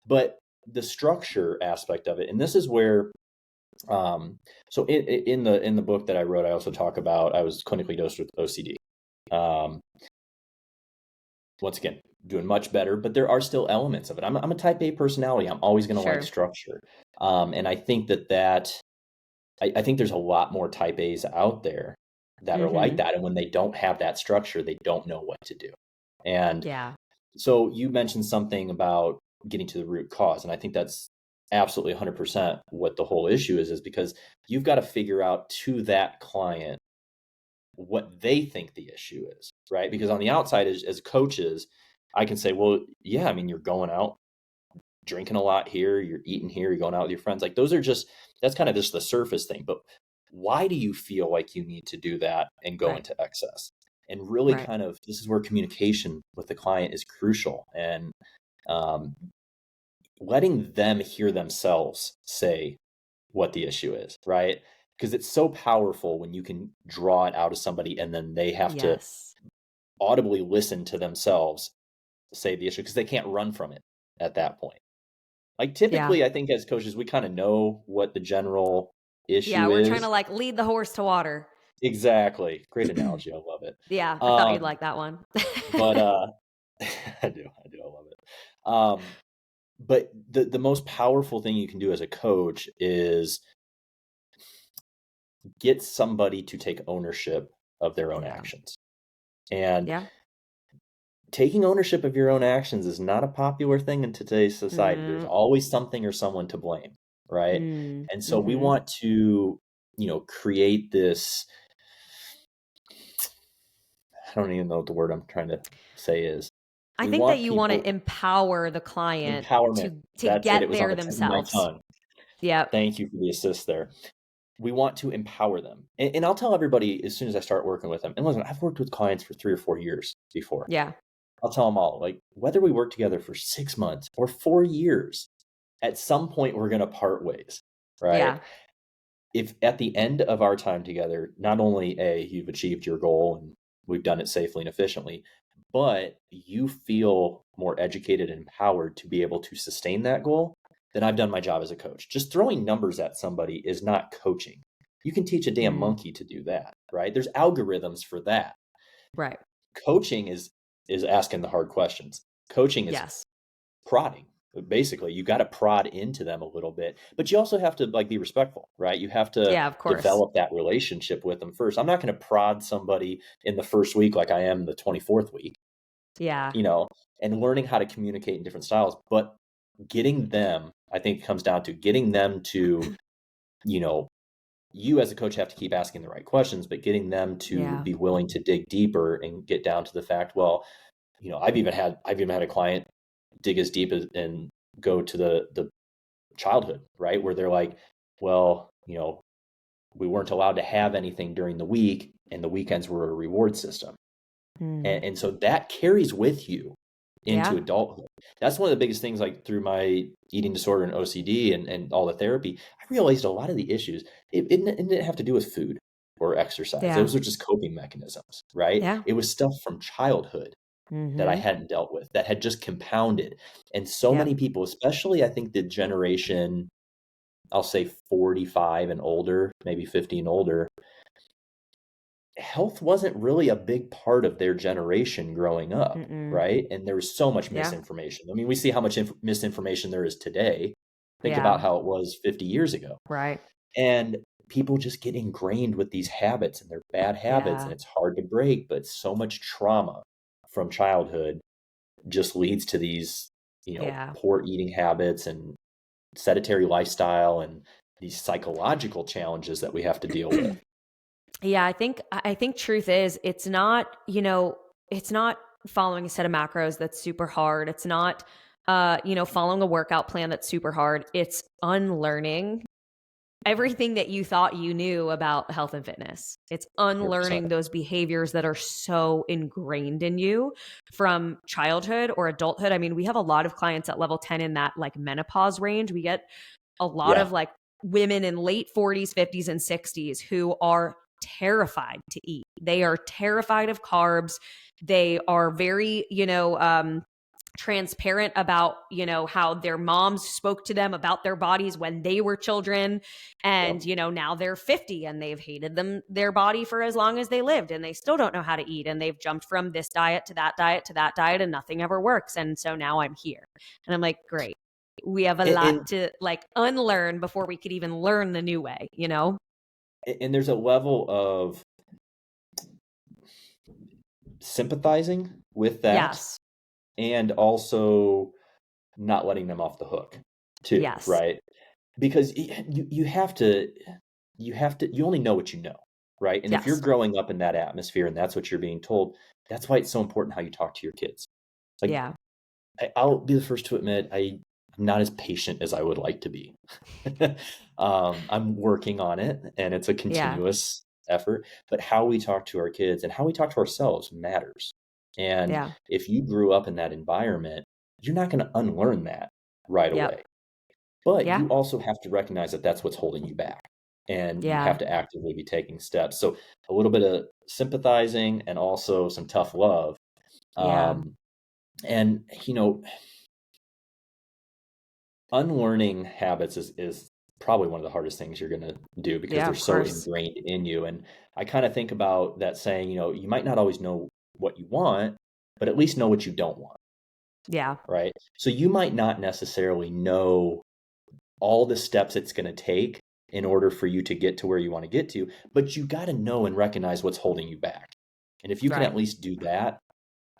But the structure aspect of it, and this is where, um, so in the book that I wrote, I also talk about I was clinically dosed with OCD. Um, Once again, doing much better, but there are still elements of it. I'm a type A personality. I'm always going to like Sure. structure, and I think I think there's a lot more type A's out there that are like Mm-hmm. that, and when they don't have that structure, they don't know what to do. And Yeah. so you mentioned something about getting to the root cause, and I think that's absolutely 100% what the whole issue is because you've got to figure out to that client what they think the issue is, right? Because on the outside, as coaches, I can say, well, yeah, I mean, you're going out drinking a lot here, you're eating here, you're going out with your friends. Like those are that's kind of just the surface thing. But why do you feel like you need to do that and go Right. into excess? And really Right. kind of this is where communication with the client is crucial. And um, letting them hear themselves say what the issue is, right? Because it's so powerful when you can draw it out of somebody and then they have to Yes. audibly listen to themselves say the issue because they can't run from it at that point. Like Yeah. typically, I think as coaches, we kind of know what the general Yeah. issue We're trying to is. like lead the horse to water. Exactly. Great analogy. I love it. Yeah. I thought you'd Um, like that one. but I love it. But the most powerful thing you can do as a coach is get somebody to take ownership of their own Yeah. actions. And Yeah. taking ownership of your own actions is not a popular thing in today's society. There's Mm, always something or someone to blame, right? And so we mm-hmm. want to, create this. I don't even know what the word I'm trying to say is. I We think that want you want to people empower the client empowerment. to That's it. It get was on there the tip of my themselves. tongue. Yep. Thank you for the assist there. We want to empower them. And I'll tell everybody as soon as I start working with them. And listen, I've worked with clients for 3 or 4 years before. Yeah. I'll tell them all, like, whether we work together for 6 months or 4 years, at some point we're going to part ways, right? Yeah. If at the end of our time together, not only A, you've achieved your goal and we've done it safely and efficiently, but you feel more educated and empowered to be able to sustain that goal, then I've done my job as a coach. Just throwing numbers at somebody is not coaching. You can teach a damn Mm, monkey to do that, right? There's algorithms for that. right. Coaching is asking the hard questions. Coaching is Yes. prodding. Basically, you got to prod into them a little bit, but you also have to like be respectful, right? You have to Yeah, of course. develop that relationship with them first. I'm not going to prod somebody in the first week like I am the 24th week, Yeah. you know, and learning how to communicate in different styles, but getting them, I think it comes down to getting them to, you know, you as a coach have to keep asking the right questions, but getting them to Yeah. be willing to dig deeper and get down to the fact, well, I've even had a client dig as deep as and go to the childhood, right? Where they're like, well, we weren't allowed to have anything during the week and the weekends were a reward system. Mm. And so that carries with you into Yeah. adulthood. That's one of the biggest things, like through my eating disorder and OCD and all the therapy, I realized a lot of the issues, it didn't have to do with food or exercise. Yeah. Those are just coping mechanisms, right? Yeah. It was stuff from childhood that I Mm-hmm. hadn't dealt with that had just compounded. And so Yep. many people, especially I think the generation, I'll say 45 and older, maybe 50 and older, health wasn't really a big part of their generation growing up, Mm-mm. right? And there was so much Yeah. misinformation. I mean, we see how much misinformation there is today. Think Yeah. about how it was 50 years ago. Right. And people just get ingrained with these habits and they're bad habits and Yeah. it's hard to break, but so much trauma from childhood just leads to these, Yeah. poor eating habits and sedentary lifestyle and these psychological challenges that we have to deal with. Yeah, I think truth is it's not following a set of macros that's super hard. It's not following a workout plan that's super hard. It's unlearning everything that you thought you knew about health and fitness. It's 100%. unlearning those behaviors that are so ingrained in you from childhood or adulthood. I mean, we have a lot of clients at level 10 in that like menopause range. We get a lot of Yeah. like women in late 40s, 50s, and 60s who are terrified to eat. They are terrified of carbs. They are very, transparent about, how their moms spoke to them about their bodies when they were children. And, Yep. now they're 50 and they've hated their body for as long as they lived and they still don't know how to eat. And they've jumped from this diet to that diet to that diet and nothing ever works. And so now I'm here. And I'm like, great. We have a lot And, to like unlearn before we could even learn the new way, you know? and there's a level of sympathizing with that Yes. and also not letting them off the hook too, Yes. right? Because you have to you only know what you know, right? And if you're Yes. growing up in that atmosphere and that's what you're being told, that's why it's so important how you talk to your kids. Like Yeah. I'll be the first to admit I'm not as patient as I would like to be. I'm working on it, and it's a Yeah. continuous effort. But how we talk to our kids and how we talk to ourselves matters. And Yeah. if you grew up in that environment, you're not going to unlearn that right Yep. away. But Yeah. you also have to recognize that that's what's holding you back, and you have Yeah. to actively be taking steps. So a little bit of sympathizing and also some tough love. Yeah. Um, and unlearning habits is probably one of the hardest things you're going to do because Yeah, they're of so course. ingrained in you. And I kind of think about that saying, you might not always know what you want, but at least know what you don't want, Yeah. right? So you might not necessarily know all the steps it's going to take in order for you to get to where you want to get to, but you got to know and recognize what's holding you back. And if you can Right. at least do that,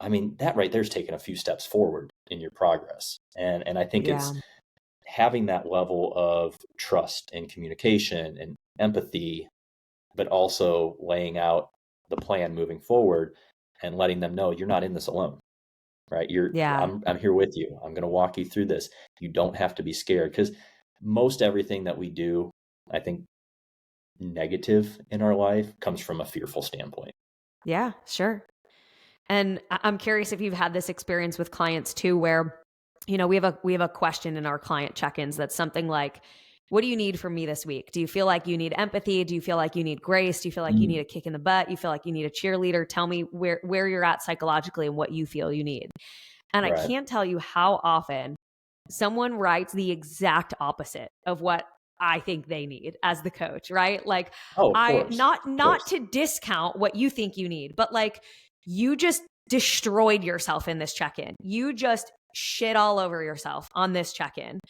I mean, that right there's taking a few steps forward in your progress. And I think it's Yeah. having that level of trust and communication and empathy, but also laying out the plan moving forward and letting them know you're not in this alone, right? Yeah. I'm here with you. I'm going to walk you through this. You don't have to be scared because most everything that we do, I think negative in our life comes from a fearful standpoint. Yeah, sure. And I'm curious if you've had this experience with clients too, where we have a question in our client check-ins that's something like, what do you need from me this week? Do you feel like you need empathy? Do you feel like you need grace? Do you feel like you need a kick in the butt? You feel like you need a cheerleader? Tell me where you're at psychologically and what you feel you need. And I Right. can't tell you how often someone writes the exact opposite of what I think they need as the coach, right? Like, Oh, of I course. Of not course. to discount what you think you need, but like, you just destroyed yourself in this check-in. You just shit all over yourself on this check-in.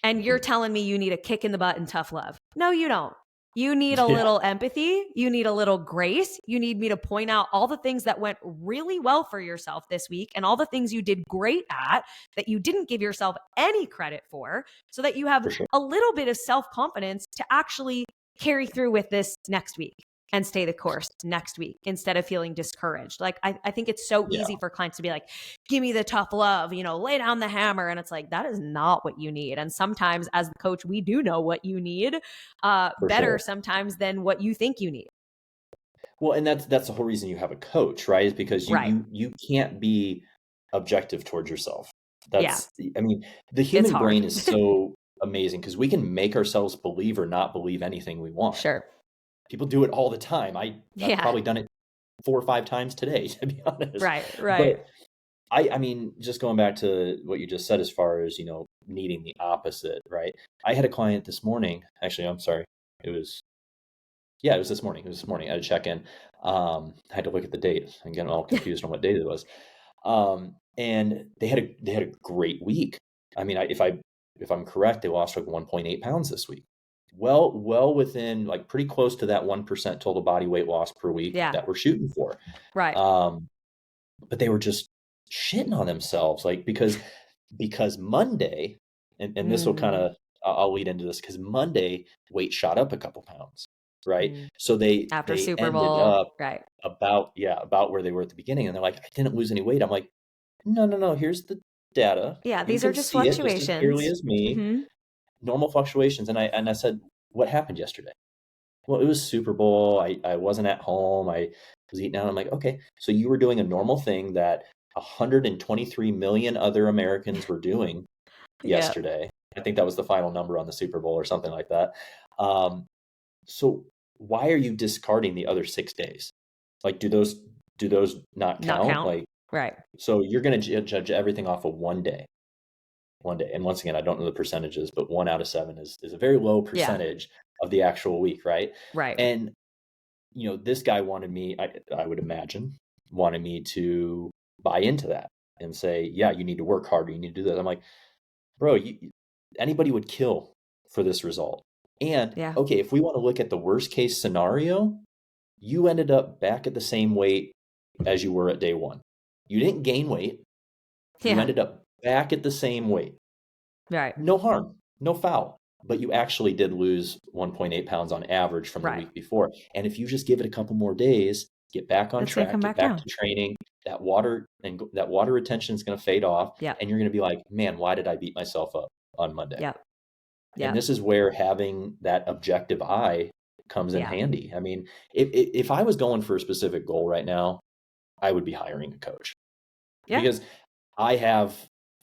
And you're Mhm. telling me you need a kick in the butt and tough love. No, you don't. You need a Yeah, little empathy. You need a little grace. You need me to point out all the things that went really well for yourself this week and all the things you did great at that you didn't give yourself any credit for, so that you have for sure. a little bit of self-confidence to actually carry through with this next week and stay the course next week instead of feeling discouraged. Like, I think it's so Yeah, easy for clients to be like, give me the tough love, lay down the hammer. And it's like, that is not what you need. And sometimes as the coach, we do know what you need for better sure. sometimes than what you think you need. Well, and that's the whole reason you have a coach, right? Is because you Right. you you can't be objective towards yourself. Yeah. I mean, the It's human hard. brain is so amazing because we can make ourselves believe or not believe anything we want. Sure. People do it all the time. I've Yeah. probably done it 4 or 5 times today, to be honest. Right. Right. But I mean, just going back to what you just said as far as, needing the opposite, right? I had a client this morning. Actually, I'm sorry. It was Yeah, it was this morning. It was this morning. I had to check in. I had to look at the date. I'm getting all confused on what date it was. And they had a great week. I mean, if I'm correct, they lost like 1.8 pounds this week. Well within, like, pretty close to that 1% total body weight loss per week Yeah. that we're shooting for. Right. Um, but they were just shitting on themselves, like, because Monday, and this will kind Mm, of, I'll lead into this, because Monday weight shot up a couple pounds, right? mm. So they After they Super ended Bowl. up Right. about where they were at the beginning, and they're like, I didn't lose any weight. I'm like, no, no, no. Here's the data. Yeah. You These are can just see it just as clearly fluctuations. as me. Hmm. Normal fluctuations. And I said, what happened yesterday? Well, it was Super Bowl. I wasn't at home. I was eating out. I'm like, okay, so you were doing a normal thing that 123 million other Americans were doing Yeah. yesterday. I think that was the final number on the Super Bowl or something like that. Um, so why are you discarding the other 6 days? Like, do those not Not count? count. Like, Right. so you're going to judge everything off of one day. One day. And once again, I don't know the percentages, but 1 out of 7 is a very low Yeah. percentage of the actual week, right? Right. And this guy wanted me, I would imagine, wanted me to buy into that and say, yeah, you need to work harder. You need to do that. I'm like, bro, anybody would kill for this result. And Yeah. okay, if we want to look at the worst case scenario, you ended up back at the same weight as you were at day one. You didn't gain weight. You Yeah. ended up back at the same weight. Right. No harm, no foul. But you actually did lose 1.8 pounds on average from the Right. week before. And if you just give it a couple more days, get back on It's going to track, come get back back down. to training, that water retention is going to fade off. Yeah. And you're going to be like, man, why did I beat myself up on Monday? Yeah. And Yeah. this is where having that objective eye comes in Yeah. handy. I mean, if I was going for a specific goal right now, I would be hiring a coach, Yeah. because I have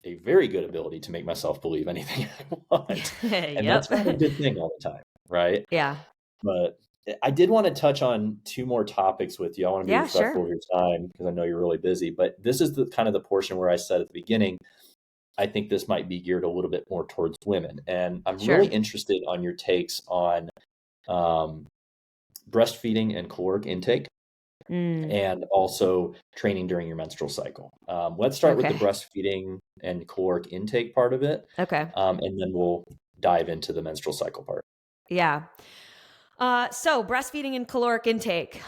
a very good ability to make myself believe anything I want. And that's not a Yep. good thing all the time, right? Yeah. But I did want to touch on two more topics with you. I want to be Yeah. respectful Sure. of your time because I know you're really busy. But this is the kind of the portion where I said at the beginning, I think this might be geared a little bit more towards women. And I'm really Sure. interested on your takes on um, breastfeeding and caloric intake, Mm, and also training during your menstrual cycle. Let's start with the okay. breastfeeding and caloric intake part of it, Okay. and then we'll dive into the menstrual cycle part. Yeah. So breastfeeding and caloric intake.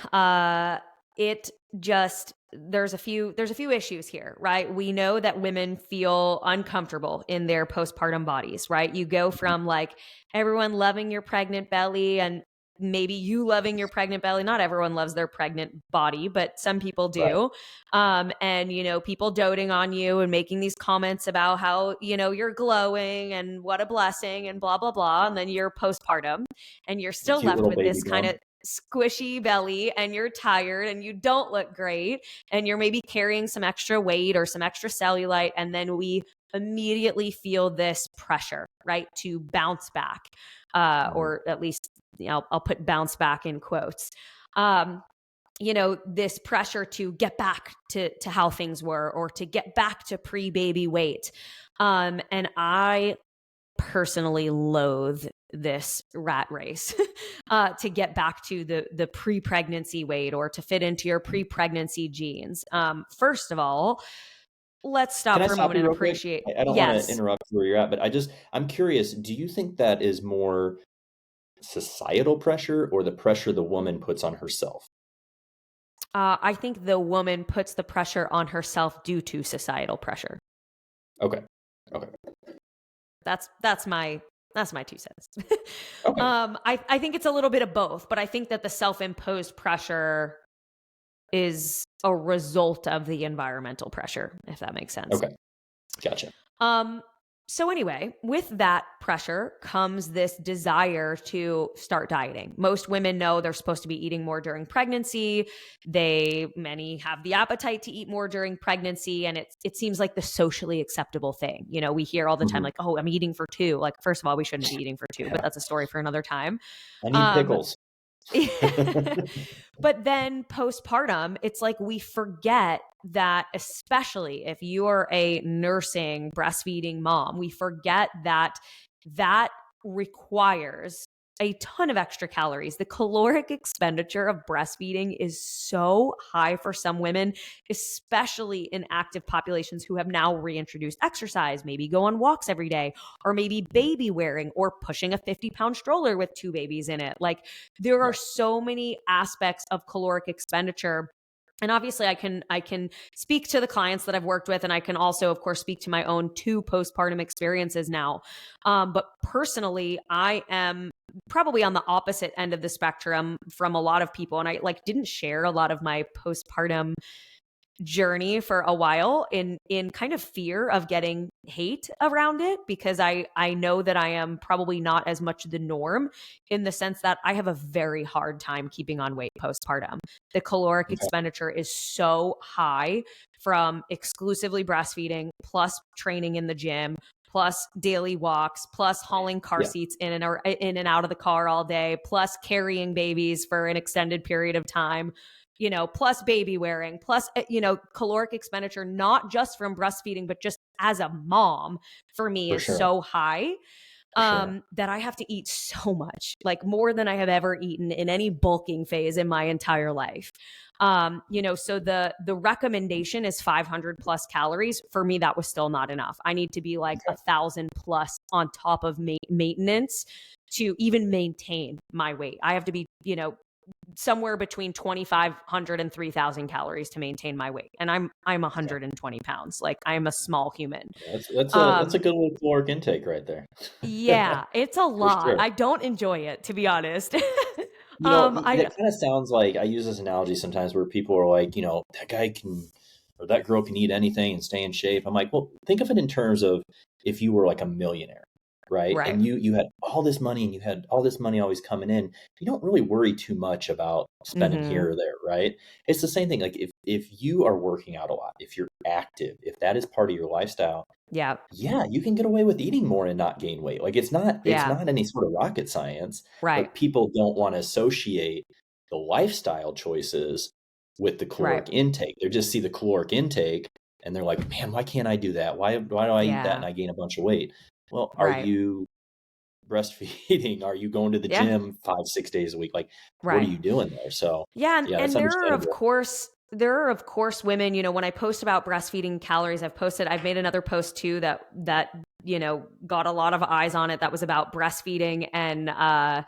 It just there's a few issues here, right? We know that women feel uncomfortable in their postpartum bodies, right? You go Mhm. from like everyone loving your pregnant belly and maybe you loving your pregnant belly. Not everyone loves their pregnant body, but some people Right. do. And people doting on you and making these comments about how, you're glowing and what a blessing and blah, blah, blah. And then you're postpartum and you're The still cute left little with baby this kind bump. of squishy belly and you're tired and you don't look great and you're maybe carrying some extra weight or some extra cellulite, and then we immediately feel this pressure, right, to bounce back, Mhm. or at least, I'll put bounce back in quotes. Um, this pressure to get back to how things were, or to get back to pre-baby weight. And I personally loathe this rat race to get back to the pre-pregnancy weight, or to fit into your pre-pregnancy genes. First of all, let's Can stop I for a stop moment you and real quick? appreciate. I don't want to Yes. interrupt where you're at, but I'm curious, do you think that is more societal pressure or the pressure the woman puts on herself? I think the woman puts the pressure on herself due to societal pressure. Okay. Okay. That's my 2 cents. Okay. I think it's a little bit of both, but I think that the self-imposed pressure is a result of the environmental pressure, if that makes sense. Okay. Gotcha. Um, so anyway, with that pressure comes this desire to start dieting. Most women know they're supposed to be eating more during pregnancy. Many have the appetite to eat more during pregnancy, and it seems like the socially acceptable thing. We hear all the time, Mhm. like, "Oh, I'm eating for two." Like, first of all, we shouldn't be eating for two, but Yeah. that's a story for another time. I need Um, pickles. But then postpartum, it's like we forget that, especially if you are a nursing, breastfeeding mom, we forget that that requires a ton of extra calories. The caloric expenditure of breastfeeding is so high for some women, especially in active populations who have now reintroduced exercise, maybe go on walks every day, or maybe baby wearing, or pushing a 50-pound stroller with two babies in it. Like, there are Yeah. so many aspects of caloric expenditure. And obviously I can speak to the clients that I've worked with, and I can also, of course, speak to my own two postpartum experiences now. But personally, I am probably on the opposite end of the spectrum from a lot of people, and I didn't share a lot of my postpartum journey for a while, in kind of fear of getting hate around it, because I know that I am probably not as much the norm, in the sense that I have a very hard time keeping on weight postpartum. The caloric Okay. expenditure is so high, from exclusively breastfeeding, plus training in the gym, plus daily walks, plus hauling car Yeah. seats in and out of the car all day, plus carrying babies for an extended period of time, plus baby wearing, plus, caloric expenditure, not just from breastfeeding, but just as a mom, for me, For is sure. so high, For sure. that I have to eat so much, like more than I have ever eaten in any bulking phase in my entire life. So the recommendation is 500 plus calories. For me, that was still not enough. I need to be like Okay. 1,000 plus on top of maintenance to even maintain my weight. I have to be, somewhere between 2,500 and 3,000 calories to maintain my weight. And I'm Okay. 120 pounds. Like, I'm a small human. That's a Um, good little caloric intake right there. yeah, it's a For lot. sure. I don't enjoy it, to be honest. I That kind of sounds like I use this analogy sometimes where people are like, that guy can or that girl can eat anything and stay in shape. I'm like, well, think of it in terms of if you were like a millionaire, right? right. And you had all this money and you had all this money always coming in. You don't really worry too much about spending Mhm. here or there, right? It's the same thing. Like if you are working out a lot, if you're active, if that is part of your lifestyle, Yeah. yeah, you can get away with eating more and not gain weight. Like it's Yeah. not any sort of rocket science, Right. but people don't want to associate the lifestyle choices with the Right. caloric intake. They just see the caloric intake and they're like, "Man, why can't I do that? Why do I eat that and Yeah. I gain a bunch of weight?" Well, are Right. you breastfeeding? Are you going to the Yeah. gym 5, 6 days a week? Like, what are Right. you doing there? So, Yeah, and, yeah, that's and understandable. there are of course women, when I post about breastfeeding calories, I've made another post too that got a lot of eyes on it, that was about breastfeeding uh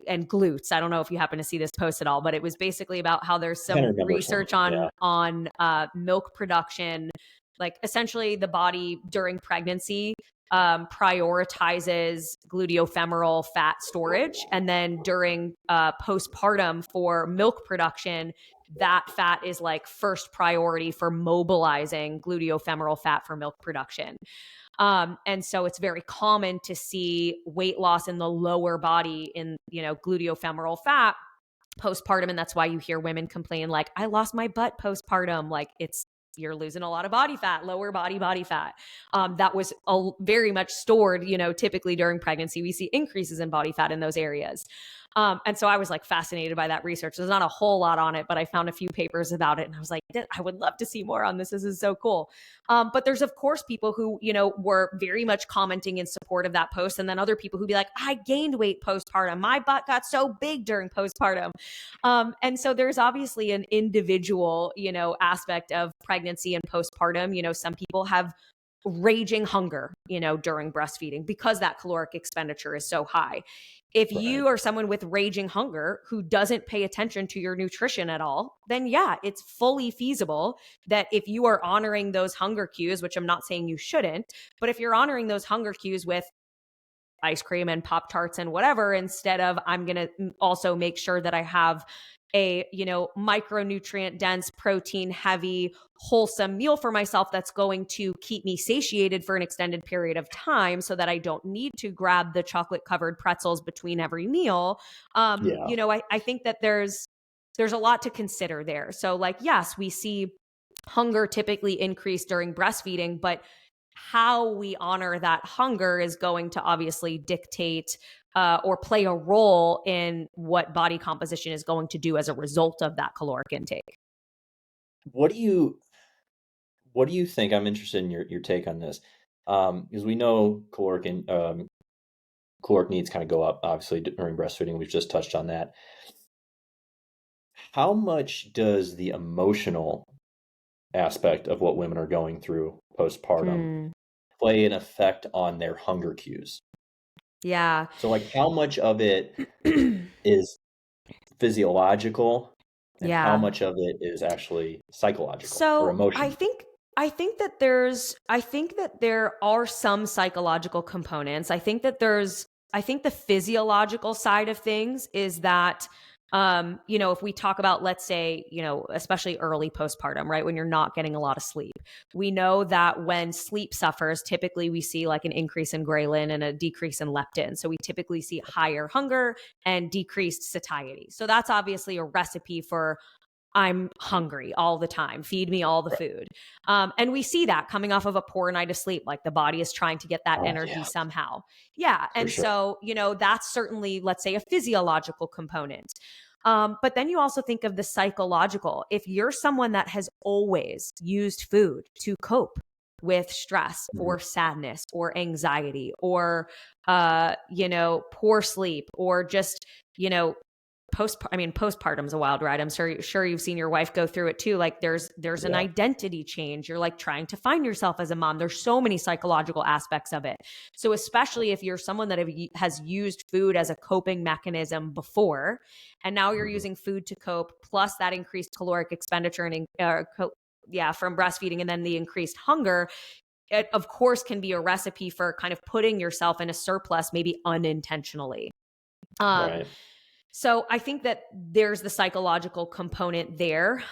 and glutes. I don't know if you happen to see this post at all, but it was basically about how there's I kinda some remember some of research them. Yeah. on milk production. Like, essentially, the body during pregnancy prioritizes gluteofemoral fat storage, and then during postpartum, for milk production, that fat is like first priority for mobilizing gluteofemoral fat for milk production. And so it's very common to see weight loss in the lower body, in, gluteofemoral fat postpartum. And that's why you hear women complain, like, I lost my butt postpartum. Like, you're losing a lot of body fat, lower body fat. That was very much stored, typically during pregnancy, we see increases in body fat in those areas. And so I was like fascinated by that research. There's not a whole lot on it, but I found a few papers about it and I was like, I would love to see more on this. This is so cool. But there's of course people who, were very much commenting in support of that post. And then other people who'd be like, I gained weight postpartum. My butt got so big during postpartum. And so there's obviously an individual, aspect of pregnancy and postpartum. Some people have raging hunger, during breastfeeding because that caloric expenditure is so high. If Right. you are someone with raging hunger who doesn't pay attention to your nutrition at all, then yeah, it's fully feasible that if you are honoring those hunger cues, which I'm not saying you shouldn't, but if you're honoring those hunger cues with ice cream and Pop Tarts and whatever, instead of I'm going to also make sure that I have a, micronutrient dense, protein heavy, wholesome meal for myself that's going to keep me satiated for an extended period of time so that I don't need to grab the chocolate covered pretzels between every meal. Yeah. I think that there's a lot to consider there. So like, yes, we see hunger typically increase during breastfeeding, but how we honor that hunger is going to obviously dictate or play a role in what body composition is going to do as a result of that caloric intake. What do you what do you think? I'm interested in your take on this. Because we know caloric needs kind of go up obviously during breastfeeding. We've just touched on that. How much does the emotional aspect of what women are going through postpartum Hmm. play an effect on their hunger cues? Yeah. So, like, how much of it is physiological and how Yeah. much of it is actually psychological or So emotional? I think that there are some psychological components. I think the physiological side of things is that if we talk about, let's say, especially early postpartum, right, when you're not getting a lot of sleep, we know that when sleep suffers, typically we see like an increase in ghrelin and a decrease in leptin. So we typically see higher hunger and decreased satiety. So that's obviously a recipe for I'm hungry all the time. Feed me all the Right. food. And we see that coming off of a poor night of sleep, like the body is trying to get that Oh, energy yeah, somehow. Yeah. for And sure. so, that's certainly, let's say, a physiological component. But then you also think of the psychological. If you're someone that has always used food to cope with stress Mhm. or sadness or anxiety or, poor sleep or just, you know, postpartum's a wild ride. I'm sure you've seen your wife go through it too. Like there's an Yeah. identity change. You're like trying to find yourself as a mom. There's so many psychological aspects of it. So especially if you're someone that has used food as a coping mechanism before, and now you're Mhm. using food to cope, plus that increased caloric expenditure and from breastfeeding, and then the increased hunger, it of course can be a recipe for kind of putting yourself in a surplus, maybe unintentionally. Um, Right. so I think that there's the psychological component there.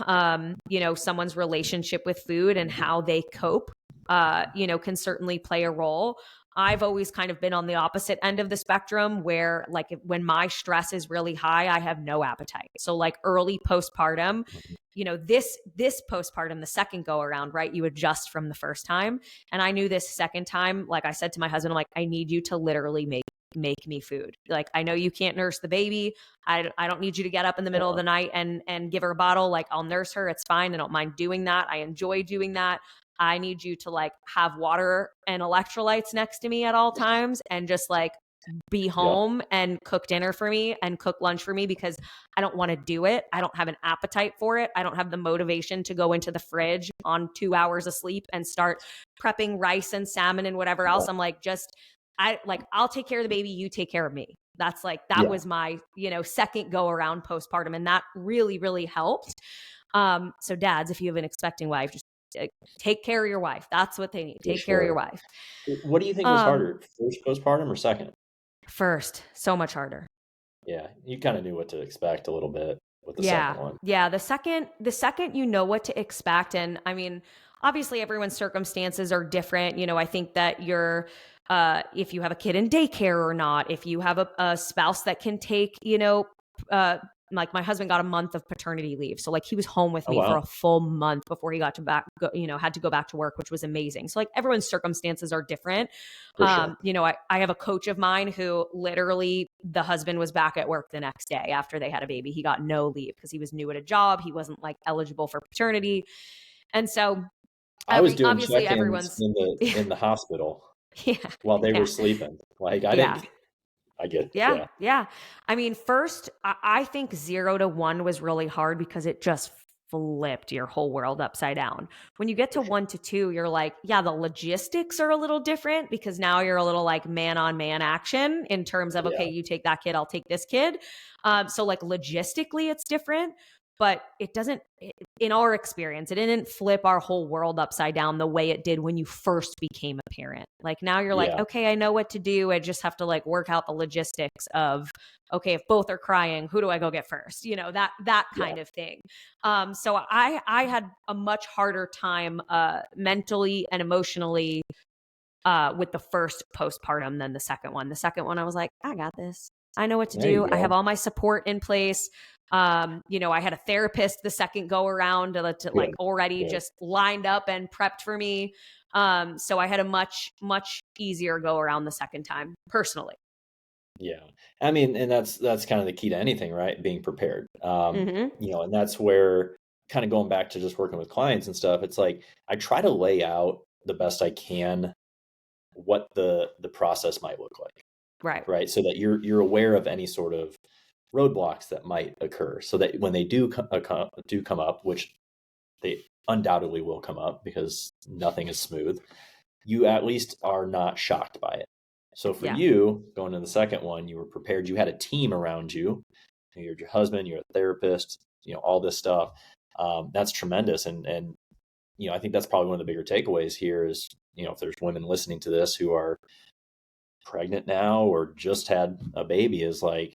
Someone's relationship with food and how they cope, can certainly play a role. I've always kind of been on the opposite end of the spectrum where like when my stress is really high, I have no appetite. So like early postpartum, Mhm. this postpartum, the second go around, right? You adjust from the first time. And I knew this second time, like I said to my husband, I'm like, I need you to literally make me food. Like I know you can't nurse the baby. I don't need you to get up in the middle of Yeah. the night and give her a bottle. Like I'll nurse her. It's fine. I don't mind doing that. I enjoy doing that. I need you to like have water and electrolytes next to me at all times and just like be Yep. home and cook dinner for me and cook lunch for me because I don't want to do it. I don't have an appetite for it. I don't have the motivation to go into the fridge on 2 hours of sleep and start prepping rice and salmon and whatever else. Yeah. I'm like, I'll take care of the baby, you take care of me. That Yeah. was my, second go around postpartum. And that really, really helped. So dads, if you have an expecting wife, just uh, take care of your wife. That's what they need. For Take care of your sure. wife. What do you think was Um, harder, first postpartum or second? First, so much harder. Yeah, you kinda knew what to expect a little bit with the second Yeah. one. Yeah. The second you know what to expect. And I mean, obviously everyone's circumstances are different. I think that if you have a kid in daycare or not, if you have a spouse that can take, uh, like my husband got a month of paternity leave. So like he was home with Oh, me for a wow. full month before he got to had to go back to work, which was amazing. So like everyone's circumstances are different. For sure. I have a coach of mine who literally the husband was back at work the next day after they had a baby. He got no leave because he was new at a job. He wasn't like eligible for paternity. And so I was doing obviously check-ins everyone's in the hospital yeah, while they were yeah, sleeping. Like I yeah. didn't I get it. Yeah, Yeah. yeah. I mean, first, I think 0 to 1 was really hard because it just flipped your whole world upside down. When you get For to sure. 1 to 2, you're like, yeah, the logistics are a little different because now you're a little like man on man action in terms of, okay, Yeah. you take that kid, I'll take this kid. So, like, logistically, it's different, but it doesn't, in our experience, it didn't flip our whole world upside down the way it did when you first became a parent. Like now you're like, Yeah. okay, I know what to do. I just have to like work out the logistics of, okay, if both are crying, who do I go get first? That Yeah. kind of thing. So I had a much harder time mentally and emotionally with the first postpartum than the second one. The second one, I was like, I got this. I know what to There do. you I have go. all my support in place. I had a therapist the second go around to like Good. already Good. just lined up and prepped for me. So I had a much, much easier go around the second time personally. Yeah. I mean, and that's kind of the key to anything, right? Being prepared. Mm-hmm. And that's where kind of going back to just working with clients and stuff, it's like I try to lay out the best I can what the process might look like, Right. right? So that you're aware of any sort of roadblocks that might occur, so that when they do come up, which they undoubtedly will come up because nothing is smooth, you at least are not shocked by it. So for Yeah. you, going to the second one, you were prepared. You had a team around you. You're your husband, you're a therapist, all this stuff. That's tremendous. And I think that's probably one of the bigger takeaways here is, if there's women listening to this who are pregnant now or just had a baby, is like,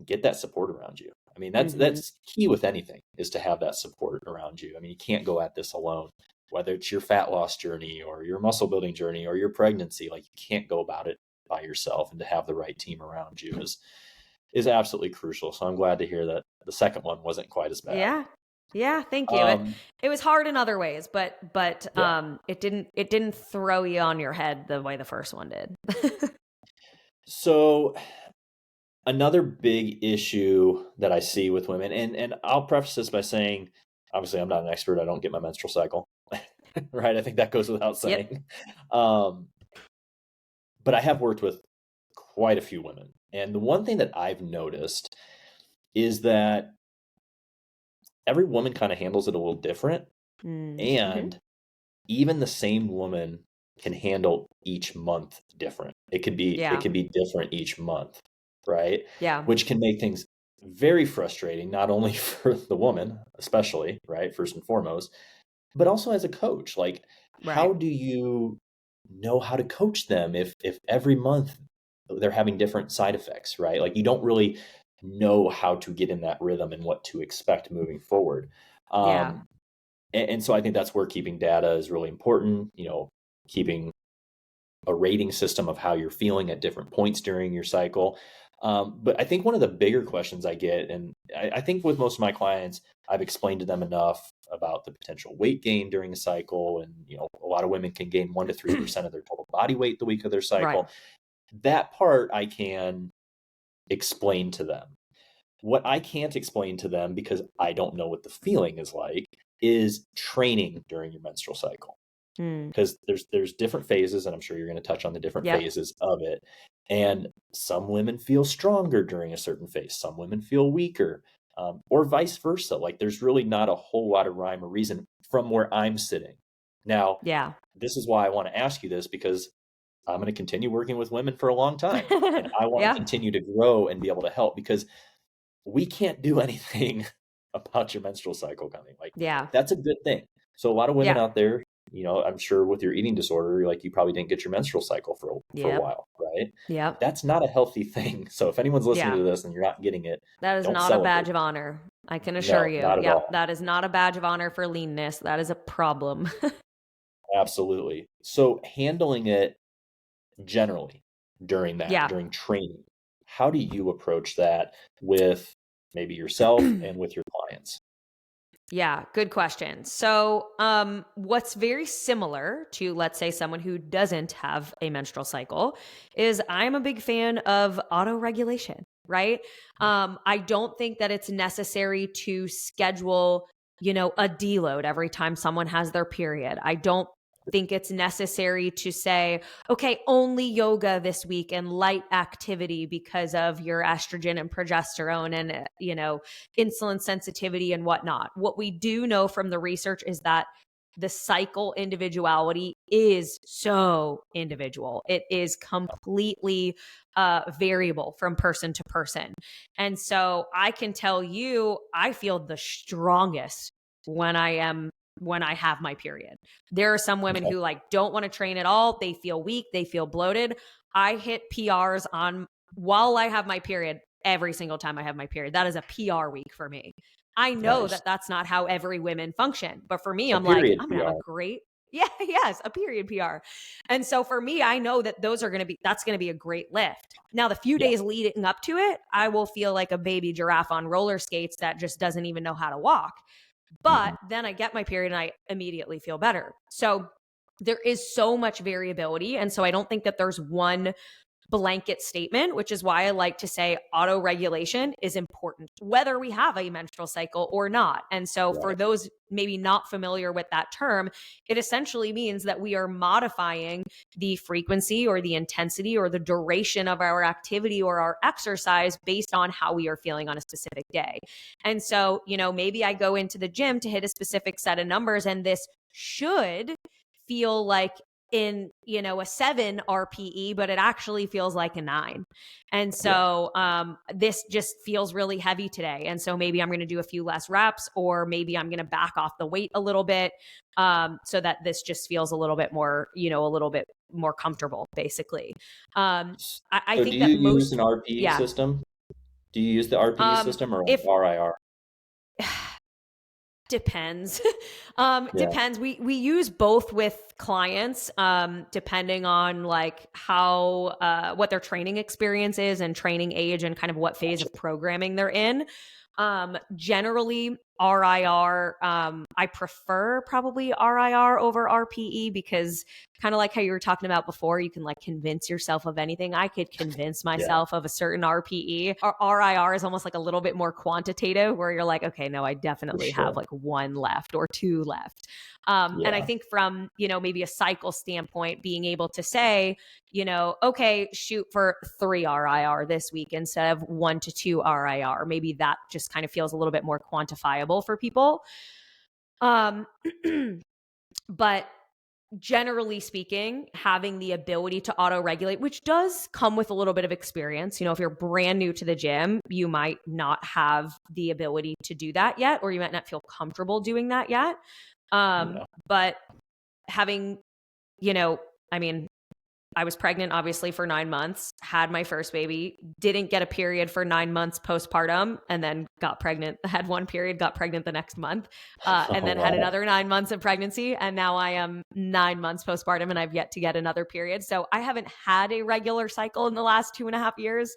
get that support around you. I mean, that's Mm-hmm. that's key with anything, is to have that support around you. I mean, you can't go at this alone, whether it's your fat loss journey or your muscle building journey or your pregnancy. Like, you can't go about it by yourself, and to have the right team around you is absolutely crucial. So I'm glad to hear that the second one wasn't quite as bad. Yeah. Yeah, thank you. It Um, it was hard in other ways, but yeah. it didn't throw you on your head the way the first one did. So another big issue that I see with women, and I'll preface this by saying, obviously, I'm not an expert. I don't get my menstrual cycle, right? I think that goes without Yep. saying. Um, but I have worked with quite a few women, and the one thing that I've noticed is that every woman kind of handles it a little different, Mm-hmm. and even the same woman can handle each month different. It Yeah. can be different each month, right? Yeah. Which can make things very frustrating, not only for the woman, especially, right, first and foremost, but also as a coach. Like, Right. how do you know how to coach them if every month they're having different side effects, right? Like, you don't really know how to get in that rhythm and what to expect moving forward. Yeah. Um, and so I think that's where keeping data is really important, keeping a rating system of how you're feeling at different points during your cycle. But I think one of the bigger questions I get, and I think with most of my clients, I've explained to them enough about the potential weight gain during a cycle. And, a lot of women can gain 1 to 3% of their total body weight the week of their Right. cycle. That part I can explain to them. What I can't explain to them, because I don't know what the feeling is like, is training during your menstrual cycle. Mm. Because there's different phases, and I'm sure you're going to touch on the different Yep. phases of it. And some women feel stronger during a certain phase, some women feel weaker, or vice versa. Like, there's really not a whole lot of rhyme or reason from where I'm sitting. Now, Yeah. this is why I want to ask you this, because I'm going to continue working with women for a long time, and I want to Yeah. continue to grow and be able to help, because we can't do anything about your menstrual cycle coming. Like, Yeah. that's a good thing. So a lot of women Yeah. out there, I'm sure with your eating disorder, like, you probably didn't get your menstrual cycle for a Yep. while, right? Yep. That's not a healthy thing. So if anyone's listening Yeah. to this and you're not getting it, That is don't not a badge celebrate. of honor. I can assure No, you. not at Yep. all. That is not a badge of honor for leanness. That is a problem. Absolutely. So handling it generally during Yeah. during training, how do you approach that with maybe yourself and with your clients? Yeah, good question. So, what's very similar to, let's say, someone who doesn't have a menstrual cycle is I'm a big fan of auto regulation, right? I don't think that it's necessary to schedule, a deload every time someone has their period. I don't think it's necessary to say, okay, only yoga this week and light activity because of your estrogen and progesterone and, insulin sensitivity and whatnot. What we do know from the research is that the cycle individuality is so individual. It is completely variable from person to person. And so I can tell you, I feel the strongest when I have my period. There are some women Okay. who don't want to train at all. They feel weak, they feel bloated. I hit PRs on while I have my period every single time I have my period. That is a PR week for me. I know Nice. that that's not how every women function, but for me, A I'm like, period I'm gonna have a PR. great, yeah, yes, a period PR. And so for me, I know that that's gonna be a great lift. Now, the few Yeah. days leading up to it, I will feel like a baby giraffe on roller skates that just doesn't even know how to walk. But Hmm. then I get my period and I immediately feel better. So there is so much variability. And so I don't think that there's one blanket statement, which is why I like to say auto regulation is important, whether we have a menstrual cycle or not. And so, for Right. those maybe not familiar with that term, it essentially means that we are modifying the frequency or the intensity or the duration of our activity or our exercise based on how we are feeling on a specific day. And so, maybe I go into the gym to hit a specific set of numbers, and this should feel like in a 7 RPE, but it actually feels like a 9. And Yeah. so this just feels really heavy today, and so maybe I'm going to do a few less reps, or maybe I'm going to back off the weight a little bit, so that this just feels a little bit more, a little bit more comfortable, basically. I So do think you that use an most, RPE yeah, system? Do you use the RPE um system or if RIR? depends. Yeah. Depends. We use both with clients, depending on how what their training experience is and training age and kind of what phase Gotcha. of programming they're in. Generally RIR. I prefer probably RIR over RPE, because kind of like how you were talking about before, you can convince yourself of anything. I could convince Yeah. myself of a certain RPE. RIR is almost like a little bit more quantitative, where you're like, okay, no, I For definitely have sure. one left or two left. And I Yeah. think from, maybe a cycle standpoint, being able to say, okay, shoot for 3 RIR this week instead of 1 to 2 RIR. Maybe that just kind of feels a little bit more quantifiable for people. Um, but generally speaking, having the ability to auto regulate, which does come with a little bit of experience. If you're brand new to the gym, you might not have the ability to do that yet, or you might not feel comfortable doing that yet. Yeah. But having, I mean, I was pregnant, obviously, for 9 months, had my first baby, didn't get a period for 9 months postpartum, and then got pregnant, had one period, got pregnant the next month, and Oh, then had wow. another 9 months of pregnancy. And now I am 9 months postpartum and I've yet to get another period. So I haven't had a regular cycle in the last 2.5 years,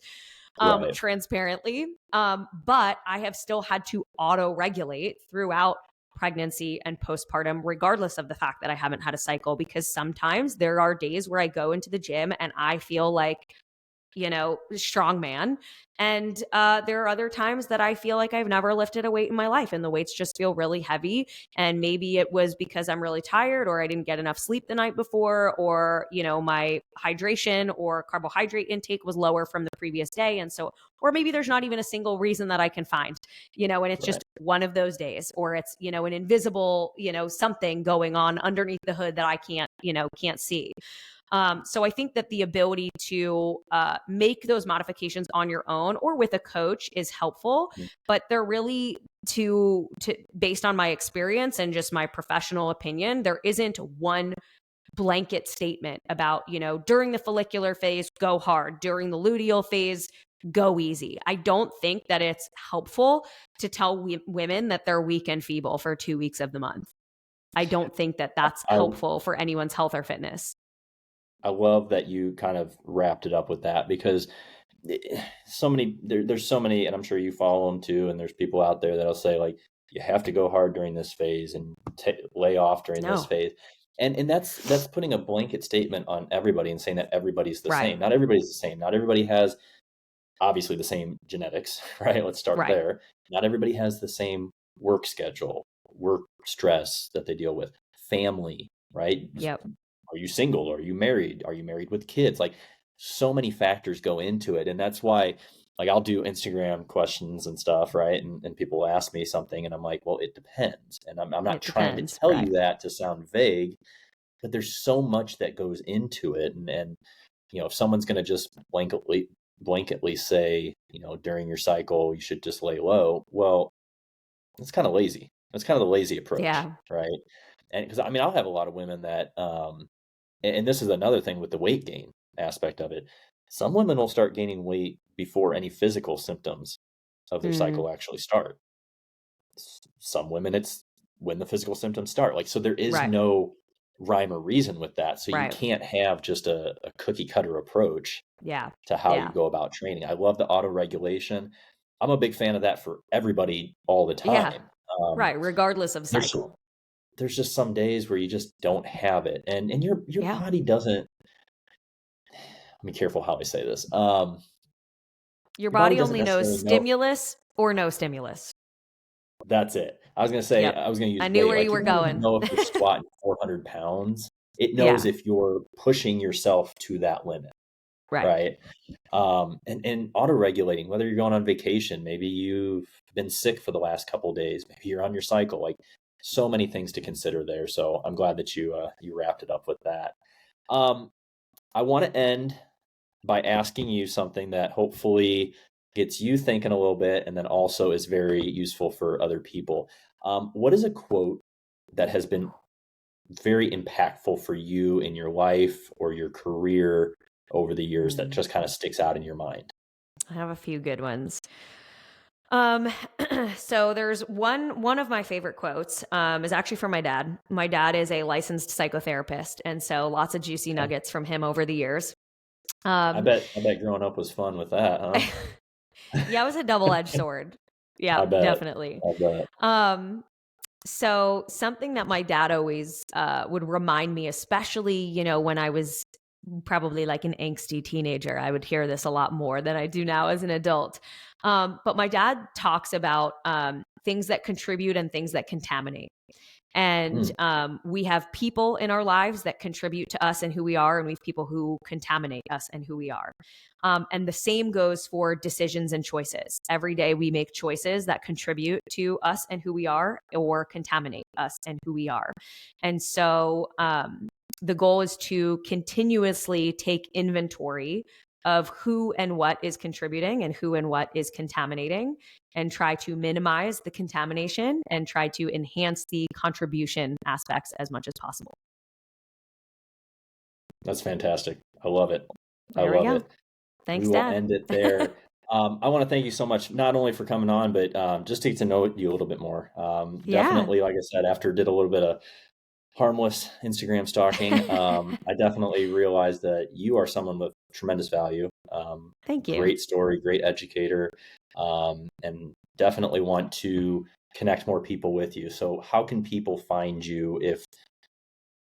Right. transparently. But I have still had to auto regulate throughout pregnancy and postpartum, regardless of the fact that I haven't had a cycle, because sometimes there are days where I go into the gym and I feel like, strong man. And there are other times that I feel like I've never lifted a weight in my life and the weights just feel really heavy. And maybe it was because I'm really tired, or I didn't get enough sleep the night before, or, my hydration or carbohydrate intake was lower from the previous day. And so, or maybe there's not even a single reason that I can find, and it's Right. just one of those days, or it's, an invisible, something going on underneath the hood that I can't see. So I think that the ability to make those modifications on your own or with a coach is helpful, Mm. but they're really to based on my experience and just my professional opinion, there isn't one blanket statement about, during the follicular phase, go hard, during the luteal phase, go easy. I don't think that it's helpful to tell women that they're weak and feeble for 2 weeks of the month. I don't think that that's I helpful for anyone's health or fitness. I love that you kind of wrapped it up with that because so many there's so many, and I'm sure you follow them too, and there's people out there that'll say like you have to go hard during this phase and lay off during this No. phase. And that's putting a blanket statement on everybody and saying that everybody's the Right. same. Not everybody's the same. Not everybody has obviously the same genetics, right? Let's start Right. there. Not everybody has the same work schedule, work stress that they deal with, family, right? Yep. Are you single? Are you married? Are you married with kids? Like so many factors go into it. And that's why like I'll do Instagram questions and stuff, right? And people ask me something and I'm like, well, it depends. And I'm not It trying to depends. tell Right. you that to sound vague, but there's so much that goes into it. And you know, if someone's going to just blanketly say, you know, during your cycle, you should just lay low. Well, that's kind of lazy. That's kind of the lazy approach, Yeah. right? And because I mean, I'll have a lot of women that, and this is another thing with the weight gain aspect of it. Some women will start gaining weight before any physical symptoms of their Mm, cycle actually start. Some women, it's when the physical symptoms start. Like, so there is right. no rhyme or reason with that. So you Right. can't have just a cookie cutter approach Yeah. to how you Yeah. go about training. I love the auto regulation. I'm a big fan of that for everybody all the Yeah. time. Right. Regardless of There's cycle. there's just some days where you just don't have it, and your Yeah. body doesn't. Be careful how I say this. Your Your body body doesn't only knows necessarily know. stimulus or no stimulus. That's it. I was gonna say Yep. I was gonna use I knew weight. where you Like your were body doesn't going. know if you're squatting 400 pounds. It knows Yeah. if you're pushing yourself to that limit, Right. right? And auto regulating, whether you're going on vacation, maybe you've been sick for the last couple of days, maybe you're on your cycle, like so many things to consider there. So I'm glad that you wrapped it up with that. Um, I want to end by asking you something that hopefully gets you thinking a little bit and then also is very useful for other people. What is a quote that has been very impactful for you in your life or your career over the years that Mm. just kind of sticks out in your mind? I have a few good ones. Um, so there's one of my favorite quotes, is actually from my dad. My dad is a licensed psychotherapist, and so lots of juicy Okay. nuggets from him over the years. I Um, bet I bet growing up was fun with that, huh? yeah, it was a double-edged sword. Yeah, I bet. definitely. I bet. Um, so something that my dad always would remind me, especially, when I was probably like an angsty teenager, I would hear this a lot more than I do now as an adult. But my dad talks about things that contribute and things that contaminate. And Hmm, we have people in our lives that contribute to us and who we are, and we have people who contaminate us and who we are. And the same goes for decisions and choices. Every day we make choices that contribute to us and who we are or contaminate us and who we are. And so the goal is to continuously take inventory of who and what is contributing and who and what is contaminating, and try to minimize the contamination and try to enhance the contribution aspects as much as possible. that's fantastic. I love it. I There we love go. it. We Thanks, will Dad. end it there. I want to thank you so much, not only for coming on, but just to get to know you a little bit more. Yeah. Definitely, like I said, after did a little bit of harmless Instagram stalking, I definitely realized that you are someone with tremendous value. Thank you. Great story, great educator, and definitely want to connect more people with you. So, how can people find you if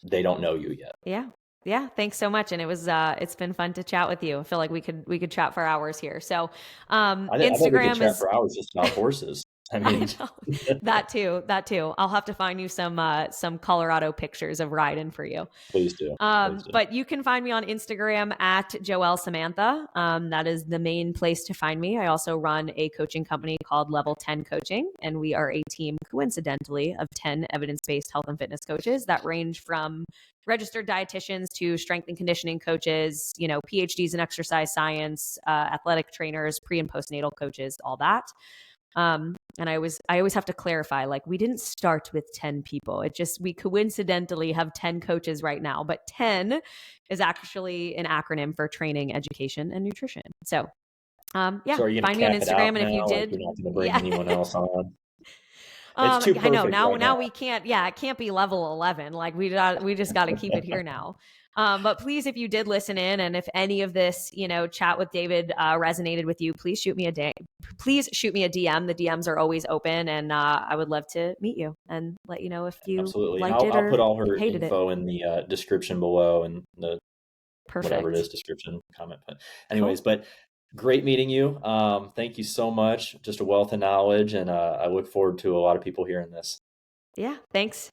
they don't know you yet? Yeah. Yeah, thanks so much, and it's been fun to chat with you. I feel like we could chat for hours here. So, I bet we could Instagram chat is for hours just about horses. I I mean, know. That too. That too. I'll have to find you some Colorado pictures of riding for you. please do, please do. But you can find me on Instagram at Joelle Samantha. That is the main place to find me. I also run a coaching company called Level 10 Coaching, and we are a team, coincidentally, of 10 evidence-based health and fitness coaches that range from registered dietitians to strength and conditioning coaches, PhDs in exercise science, athletic trainers, pre and postnatal coaches, all that. And I always have to clarify, like, we didn't start with 10 people. We coincidentally have 10 coaches right now, but 10 is actually an acronym for training, education, and nutrition. So, yeah, So, are you going find to me on cap it Instagram. out And if you now? Like, did, you're not going to bring yeah, anyone else on? It's too I know perfect now, right now. we can't, yeah, it can't be level 11. Like we just got to keep it here now. But please, if you did listen in, and if any of this, chat with David resonated with you, please shoot me a please shoot me a DM. The DMs are always open, and I would love to meet you and let you know if you Absolutely. And liked it I'll put or all her hated it. info in the description below and the whatever it Perfect. is, description comment. But Cool. anyways, but great meeting you. Thank you so much. Just a wealth of knowledge, and I look forward to a lot of people hearing this. Yeah. Thanks.